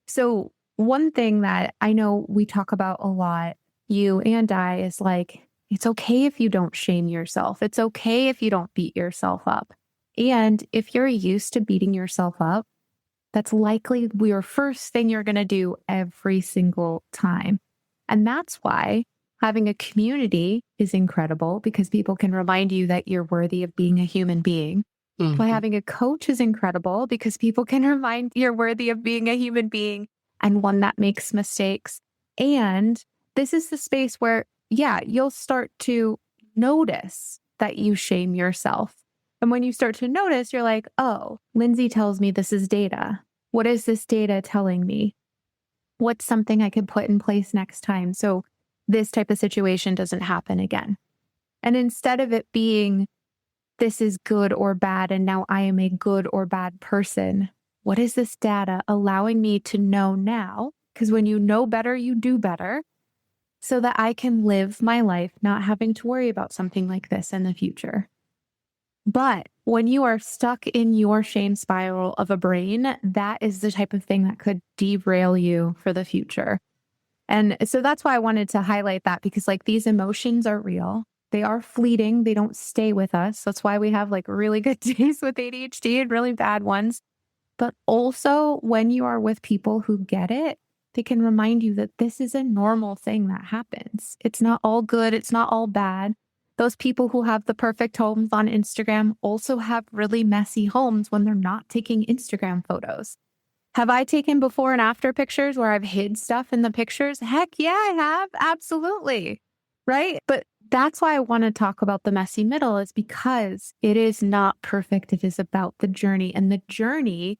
Speaker 4: So one thing that I know we talk about a lot, you and I, is like, it's okay if you don't shame yourself. It's okay if you don't beat yourself up. And if you're used to beating yourself up, that's likely your first thing you're going to do every single time. And that's why having a community is incredible, because people can remind you that you're worthy of being a human being. Mm-hmm. Why having a coach is incredible, because people can remind you're worthy of being a human being and one that makes mistakes. And this is the space where, you'll start to notice that you shame yourself. And when you start to notice, you're like, oh, Lindsay tells me this is data. What is this data telling me? What's something I could put in place next time so this type of situation doesn't happen again? And instead of it being, this is good or bad, and now I am a good or bad person, what is this data allowing me to know now? Because when you know better, you do better, so that I can live my life not having to worry about something like this in the future. But when you are stuck in your shame spiral of a brain, that is the type of thing that could derail you for the future. And so that's why I wanted to highlight that, because like these emotions are real. They are fleeting. They don't stay with us. That's why we have like really good days with ADHD and really bad ones. But also when you are with people who get it, they can remind you that this is a normal thing that happens. It's not all good. It's not all bad. Those people who have the perfect homes on Instagram also have really messy homes when they're not taking Instagram photos. Have I taken before and after pictures where I've hid stuff in the pictures? Heck yeah, I have. Absolutely. Right? But That's why I want to talk about the messy middle, is because it is not perfect. It is about the journey. And the journey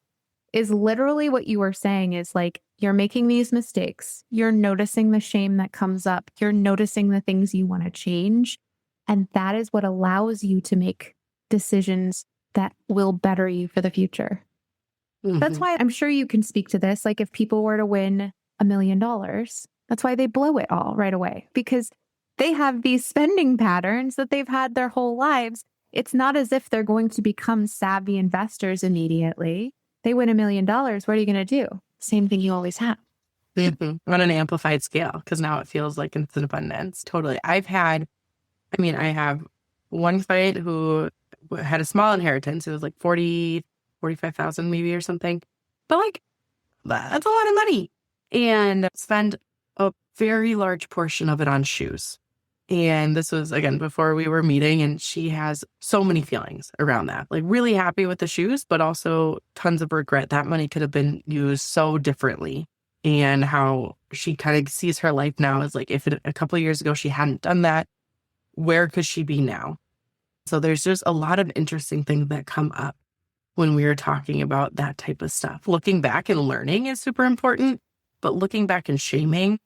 Speaker 4: is literally what you were saying, is like, you're making these mistakes. You're noticing the shame that comes up. You're noticing the things you want to change. And that is what allows you to make decisions that will better you for the future. That's why I'm sure you can speak to this. Like, if people were to win $1 million, that's why they blow it all right away, because they have these spending patterns that they've had their whole lives. It's not as if they're going to become savvy investors immediately. They win $1 million. What are you going to do? Same thing you always have.
Speaker 2: On an amplified scale, because now it feels like instant abundance. Totally. I have one client who had a small inheritance. It was like 45,000 maybe or something. But like, that's a lot of money. And spend a very large portion of it on shoes. And this was, again, before we were meeting, and she has so many feelings around that. Like, really happy with the shoes, but also tons of regret. That money could have been used so differently. And how she kind of sees her life now is like, if a couple of years ago she hadn't done that, where could she be now? So there's just a lot of interesting things that come up when we are talking about that type of stuff. Looking back and learning is super important, but looking back and shaming,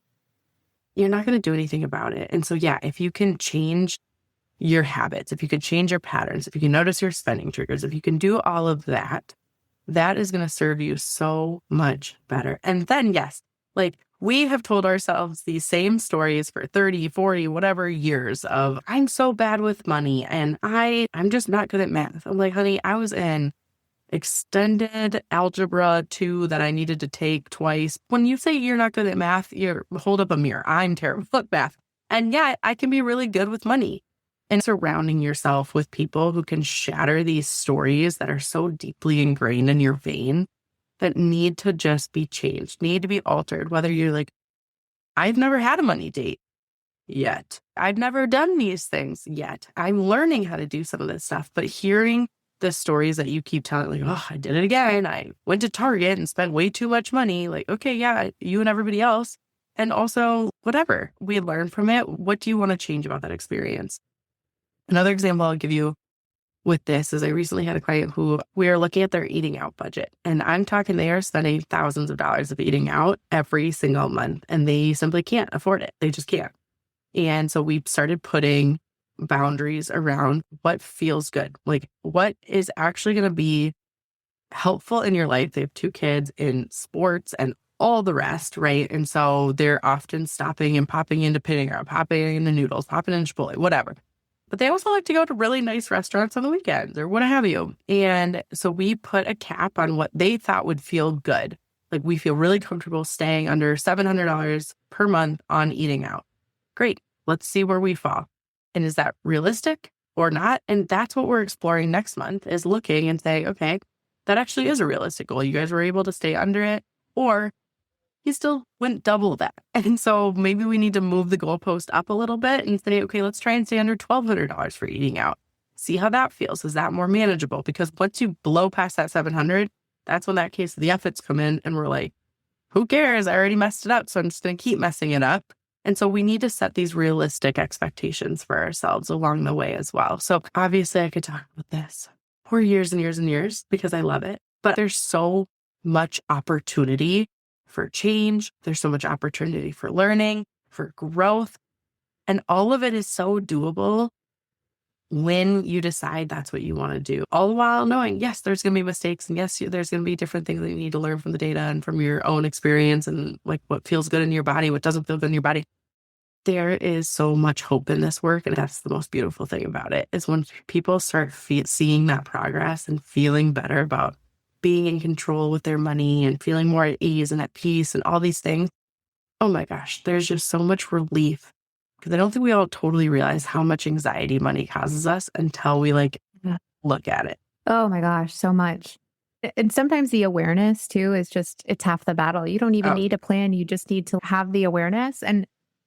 Speaker 2: you're not going to do anything about it. And so, yeah, if you can change your habits, if you can change your patterns, if you can notice your spending triggers, if you can do all of that, that is going to serve you so much better. And then, yes, like, we have told ourselves these same stories for 30, 40, whatever years of, I'm so bad with money and I'm just not good at math. I'm like, honey, I was in extended algebra 2 that I needed to take twice. When you say you're not good at math, you hold up a mirror. I'm terrible at math. And yeah, I can be really good with money. And surrounding yourself with people who can shatter these stories that are so deeply ingrained in your vein that need to just be changed, need to be altered. Whether you're like, I've never had a money date yet. I've never done these things yet. I'm learning how to do some of this stuff, but hearing the stories that you keep telling, like, oh, I did it again. I went to Target and spent way too much money. Like, okay, yeah, you and everybody else. And also, whatever, we learn from it. What do you want to change about that experience? Another example I'll give you with this is I recently had a client who we are looking at their eating out budget. And I'm talking, they are spending thousands of dollars of eating out every single month, and they simply can't afford it. They just can't. And so we started putting boundaries around what feels good, like what is actually going to be helpful in your life. They have 2 kids in sports and all the rest, right? And so they're often stopping and popping into Panera, popping into Noodles, popping into Chipotle, whatever. But they also like to go to really nice restaurants on the weekends or what have you. And so we put a cap on what they thought would feel good. Like, we feel really comfortable staying under $700 per month on eating out. Great. Let's see where we fall. And is that realistic or not? And that's what we're exploring next month, is looking and saying, okay, that actually is a realistic goal. You guys were able to stay under it, or you still went double that. And so maybe we need to move the goalpost up a little bit and say, okay, let's try and stay under $1,200 for eating out. See how that feels. Is that more manageable? Because once you blow past that 700, that's when that case of the efforts come in, and we're like, who cares? I already messed it up, so I'm just going to keep messing it up. And so we need to set these realistic expectations for ourselves along the way as well. So obviously I could talk about this for years and years and years because I love it, but there's so much opportunity for change. There's so much opportunity for learning, for growth, and all of it is so doable when you decide that's what you want to do. All the while knowing, yes, there's going to be mistakes, and yes, there's going to be different things that you need to learn from the data and from your own experience, and like what feels good in your body, what doesn't feel good in your body. There is so much hope in this work, and that's the most beautiful thing about it, is when people start seeing that progress and feeling better about being in control with their money and feeling more at ease and at peace and all these things. Oh my gosh, there's just so much relief. Because I don't think we all totally realize how much anxiety money causes us until we look at it.
Speaker 4: Oh my gosh, so much. And sometimes the awareness too is just, it's half the battle. You don't even need a plan. You just need to have the awareness. And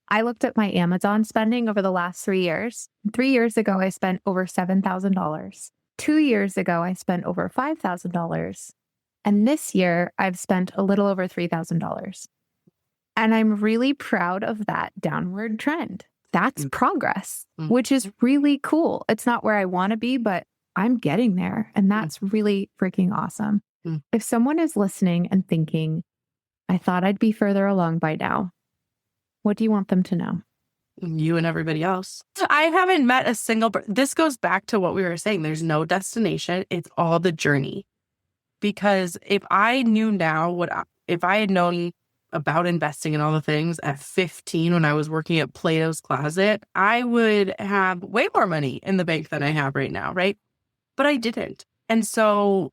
Speaker 4: I looked at my Amazon spending over the last 3 years. 3 years ago, I spent over $7,000. 2 years ago, I spent over $5,000. And this year, I've spent a little over $3,000. And I'm really proud of that downward trend. That's progress,
Speaker 2: Mm.
Speaker 4: which is really cool. It's not where I want to be, but I'm getting there. And that's really freaking awesome.
Speaker 2: Mm.
Speaker 4: If someone is listening and thinking, I thought I'd be further along by now, what do you want them to know?
Speaker 2: You and everybody else. I haven't met a single this goes back to what we were saying. There's no destination. It's all the journey. Because if I knew now if I had known about investing and all the things at 15 when I was working at Plato's Closet, I would have way more money in the bank than I have right now, right? But I didn't. And so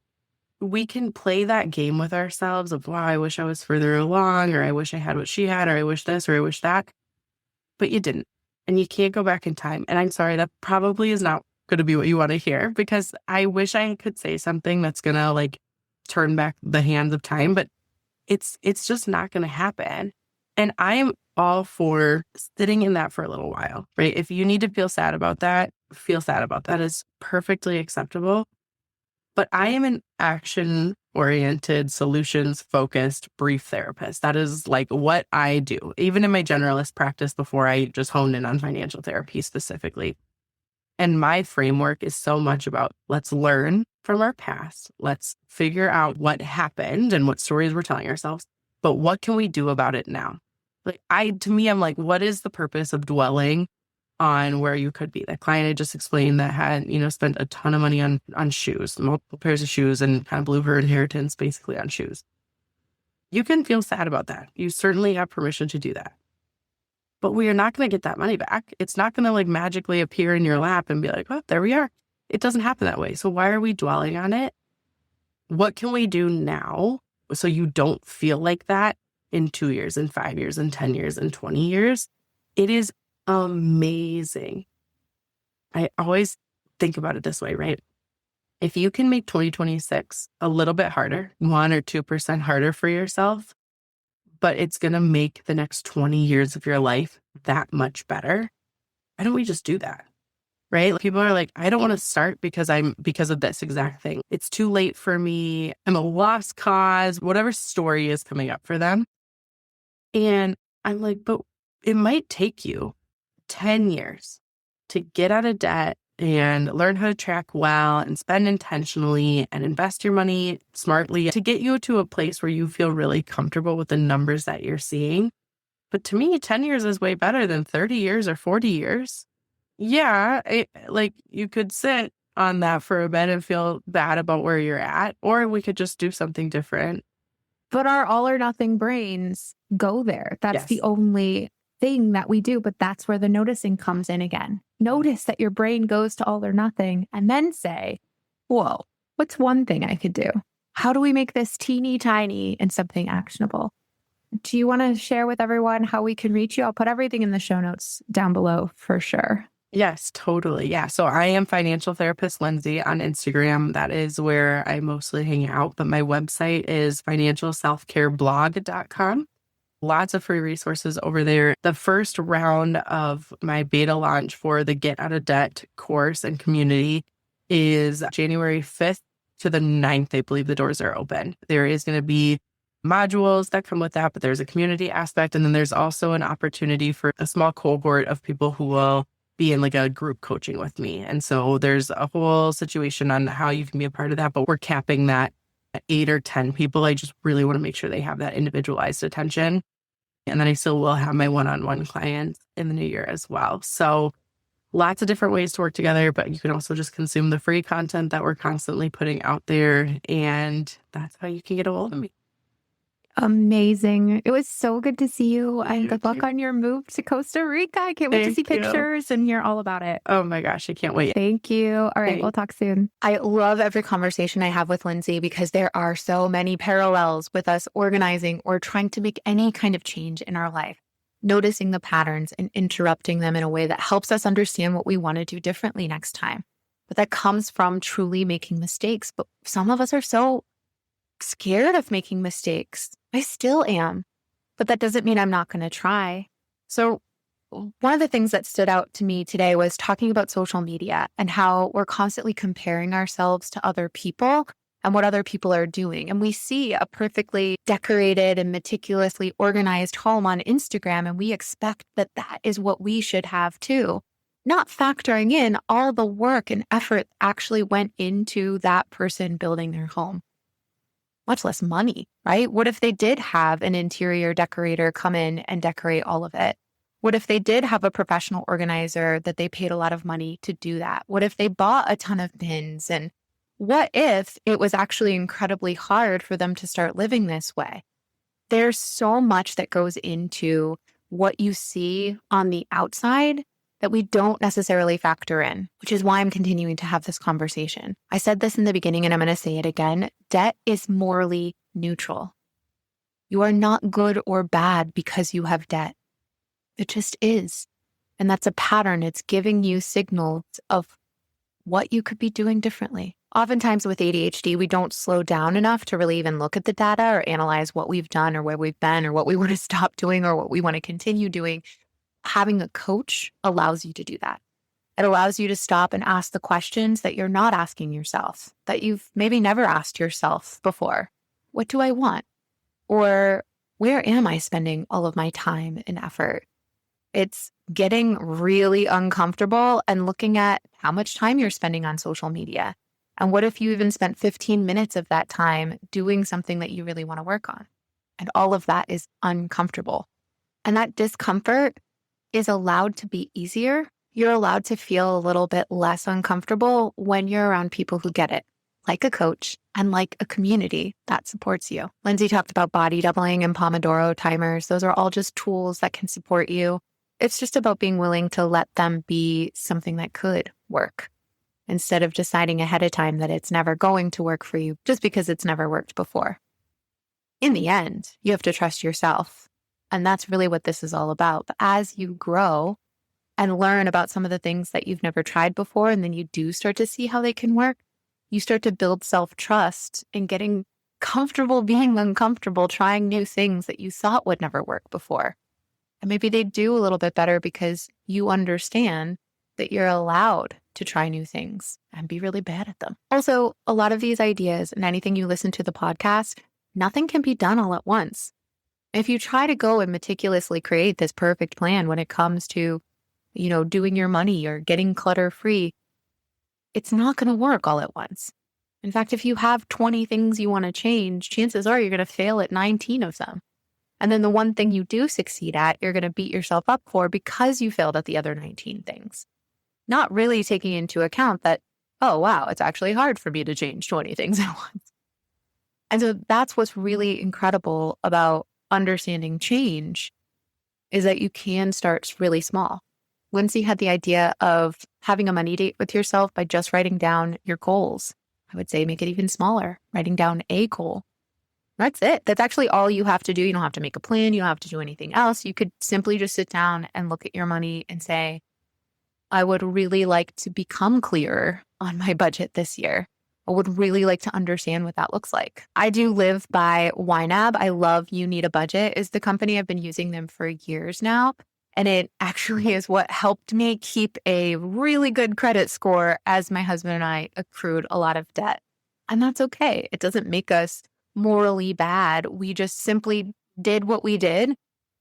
Speaker 2: we can play that game with ourselves of, wow, I wish I was further along, or I wish I had what she had, or I wish this, or I wish that. But you didn't. And you can't go back in time. And I'm sorry, that probably is not going to be what you want to hear, because I wish I could say something that's going to like turn back the hands of time, but it's just not going to happen. And I am all for sitting in that for a little while, right? If you need to feel sad about that, feel sad about that. Is perfectly acceptable. But I am an action-oriented, solutions-focused brief therapist. That is like what I do, even in my generalist practice before I just honed in on financial therapy specifically. And my framework is so much about, let's learn from our past. Let's figure out what happened and what stories we're telling ourselves. But what can we do about it now? To me, I'm like, what is the purpose of dwelling on where you could be? That client I just explained that had, spent a ton of money on shoes, multiple pairs of shoes, and kind of blew her inheritance basically on shoes. You can feel sad about that. You certainly have permission to do that. But we are not going to get that money back. It's not going to like magically appear in your lap and be like, oh, there we are. It doesn't happen that way. So why are we dwelling on it? What can we do now so you don't feel like that in 2 years, and 5 years, and 10 years, and 20 years? It is amazing. I always think about it this way, right? If you can make 2026 a little bit harder, 1 or 2% harder for yourself, but it's going to make the next 20 years of your life that much better, why don't we just do that? Right? People are like, I don't want to start because of this exact thing. It's too late for me. I'm a lost cause, whatever story is coming up for them. And I'm like, but it might take you 10 years to get out of debt and learn how to track well and spend intentionally and invest your money smartly to get you to a place where you feel really comfortable with the numbers that you're seeing. But to me, 10 years is way better than 30 years or 40 years. Yeah, you could sit on that for a bit and feel bad about where you're at, or we could just do something different.
Speaker 4: But our all or nothing brains go there. That's the only thing that we do, but that's where the noticing comes in again. Notice that your brain goes to all or nothing and then say, whoa, what's one thing I could do? How do we make this teeny tiny and something actionable? Do you want to share with everyone how we can reach you? I'll put everything in the show notes down below for sure.
Speaker 2: Yes, totally. Yeah. So I am financial therapist Lindsay on Instagram. That is where I mostly hang out. But my website is financialselfcareblog.com. Lots of free resources over there. The first round of my beta launch for the Get Out of Debt course and community is January 5th to the 9th. I believe the doors are open. There is going to be modules that come with that, but there's a community aspect. And then there's also an opportunity for a small cohort of people who will be in like a group coaching with me. And so there's a whole situation on how you can be a part of that, but we're capping that at 8 or 10 people. I just really want to make sure they have that individualized attention. And then I still will have my one-on-one clients in the new year as well. So lots of different ways to work together, but you can also just consume the free content that we're constantly putting out there. And that's how you can get a hold of me.
Speaker 4: Amazing. It was so good to see you, and good luck on your move to Costa Rica. I can't wait to see pictures and hear all about it.
Speaker 2: Oh my gosh, I can't wait.
Speaker 4: Thank you. All right, we'll talk soon. I love every conversation I have with Lindsay because there are so many parallels with us organizing or trying to make any kind of change in our life, noticing the patterns and interrupting them in a way that helps us understand what we want to do differently next time. But that comes from truly making mistakes. But some of us are so scared of making mistakes. I still am, but that doesn't mean I'm not going to try. So one of the things that stood out to me today was talking about social media and how we're constantly comparing ourselves to other people and what other people are doing. And we see a perfectly decorated and meticulously organized home on Instagram, and we expect that that is what we should have too, not factoring in all the work and effort actually went into that person building their home. Much less money, right? What if they did have an interior decorator come in and decorate all of it? What if they did have a professional organizer that they paid a lot of money to do that? What if they bought a ton of bins? And what if it was actually incredibly hard for them to start living this way? There's so much that goes into what you see on the outside that we don't necessarily factor in, which is why I'm continuing to have this conversation. I said this in the beginning and I'm going to say it again. Debt is morally neutral. You are not good or bad because you have debt. It just is. And that's a pattern. It's giving you signals of what you could be doing differently. Oftentimes with ADHD, we don't slow down enough to really even look at the data or analyze what we've done or where we've been or what we want to stop doing or what we want to continue doing. Having a coach allows you to do that. It allows you to stop and ask the questions that you're not asking yourself, that you've maybe never asked yourself before. What do I want? Or where am I spending all of my time and effort? It's getting really uncomfortable and looking at how much time you're spending on social media. And what if you even spent 15 minutes of that time doing something that you really want to work on? And all of that is uncomfortable. And that discomfort is allowed to be easier. You're allowed to feel a little bit less uncomfortable when you're around people who get it, like a coach and like a community that supports you. Lindsay talked about body doubling and Pomodoro timers. Those are all just tools that can support you. It's just about being willing to let them be something that could work instead of deciding ahead of time that it's never going to work for you just because it's never worked before. In the end, you have to trust yourself. And that's really what this is all about. But as you grow and learn about some of the things that you've never tried before, and then you do start to see how they can work, you start to build self-trust and getting comfortable being uncomfortable, trying new things that you thought would never work before. And maybe they do a little bit better because you understand that you're allowed to try new things and be really bad at them. Also, a lot of these ideas and anything you listen to the podcast, nothing can be done all at once. If you try to go and meticulously create this perfect plan when it comes to, doing your money or getting clutter free, it's not going to work all at once. In fact, if you have 20 things you want to change, chances are you're going to fail at 19 of them. And then the one thing you do succeed at, you're going to beat yourself up for because you failed at the other 19 things. Not really taking into account that, oh, wow, it's actually hard for me to change 20 things at once. And so that's what's really incredible about understanding change is that you can start really small. Lindsay had the idea of having a money date with yourself by just writing down your goals. I would say make it even smaller, writing down a goal. That's it. That's actually all you have to do. You don't have to make a plan. You don't have to do anything else. You could simply just sit down and look at your money and say, I would really like to become clearer on my budget this year. I would really like to understand what that looks like. I do live by YNAB. I love You Need a Budget is the company. I've been using them for years now. And it actually is what helped me keep a really good credit score as my husband and I accrued a lot of debt. And that's okay. It doesn't make us morally bad. We just simply did what we did.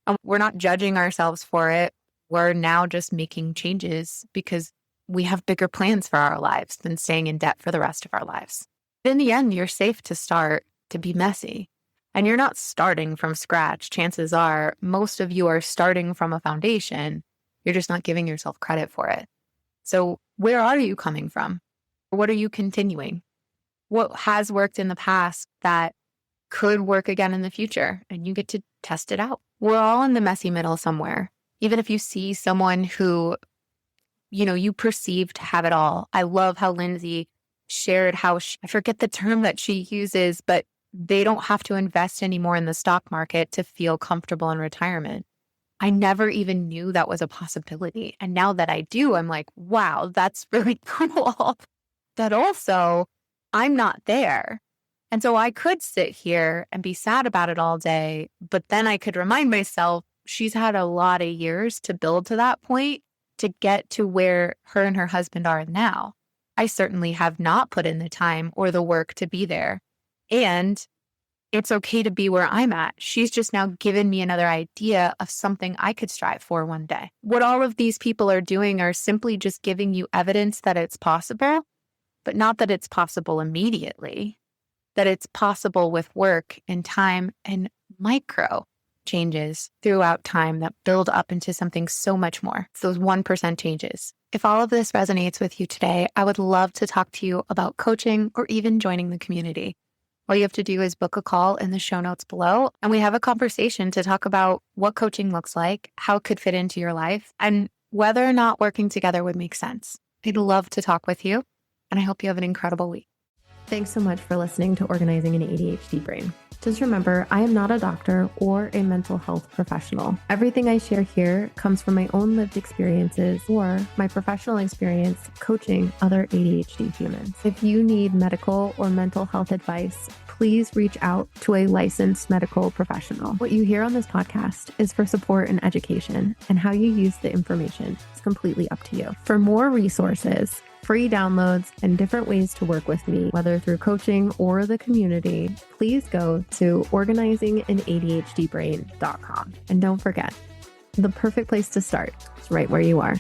Speaker 4: And we're not judging ourselves for it. We're now just making changes because we have bigger plans for our lives than staying in debt for the rest of our lives. But in the end, you're safe to start to be messy. And you're not starting from scratch. Chances are most of you are starting from a foundation. You're just not giving yourself credit for it. So where are you coming from? What are you continuing? What has worked in the past that could work again in the future? And you get to test it out. We're all in the messy middle somewhere. Even if you see someone who you perceive to have it all. I love how Lindsay shared how I forget the term that she uses, but they don't have to invest anymore in the stock market to feel comfortable in retirement. I never even knew that was a possibility. And now that I do, I'm like, wow, that's really cool. That also, I'm not there. And so I could sit here and be sad about it all day, but then I could remind myself she's had a lot of years to build to that point to get to where her and her husband are now. I certainly have not put in the time or the work to be there. And it's okay to be where I'm at. She's just now given me another idea of something I could strive for one day. What all of these people are doing are simply just giving you evidence that it's possible, but not that it's possible immediately, that it's possible with work and time and micro changes throughout time that build up into something so much more. It's those 1% changes. If all of this resonates with you today, I would love to talk to you about coaching or even joining the community. All you have to do is book a call in the show notes below, and we have a conversation to talk about what coaching looks like, how it could fit into your life, and whether or not working together would make sense. I'd love to talk with you, and I hope you have an incredible week. Thanks so much for listening to Organizing an ADHD Brain. Just remember, I am not a doctor or a mental health professional. Everything I share here comes from my own lived experiences or my professional experience coaching other ADHD humans. If you need medical or mental health advice, please reach out to a licensed medical professional. What you hear on this podcast is for support and education, and how you use the information is completely up to you. For more resources, free downloads, and different ways to work with me, whether through coaching or the community, please go to organizinganadhdbrain.com. And don't forget, the perfect place to start is right where you are.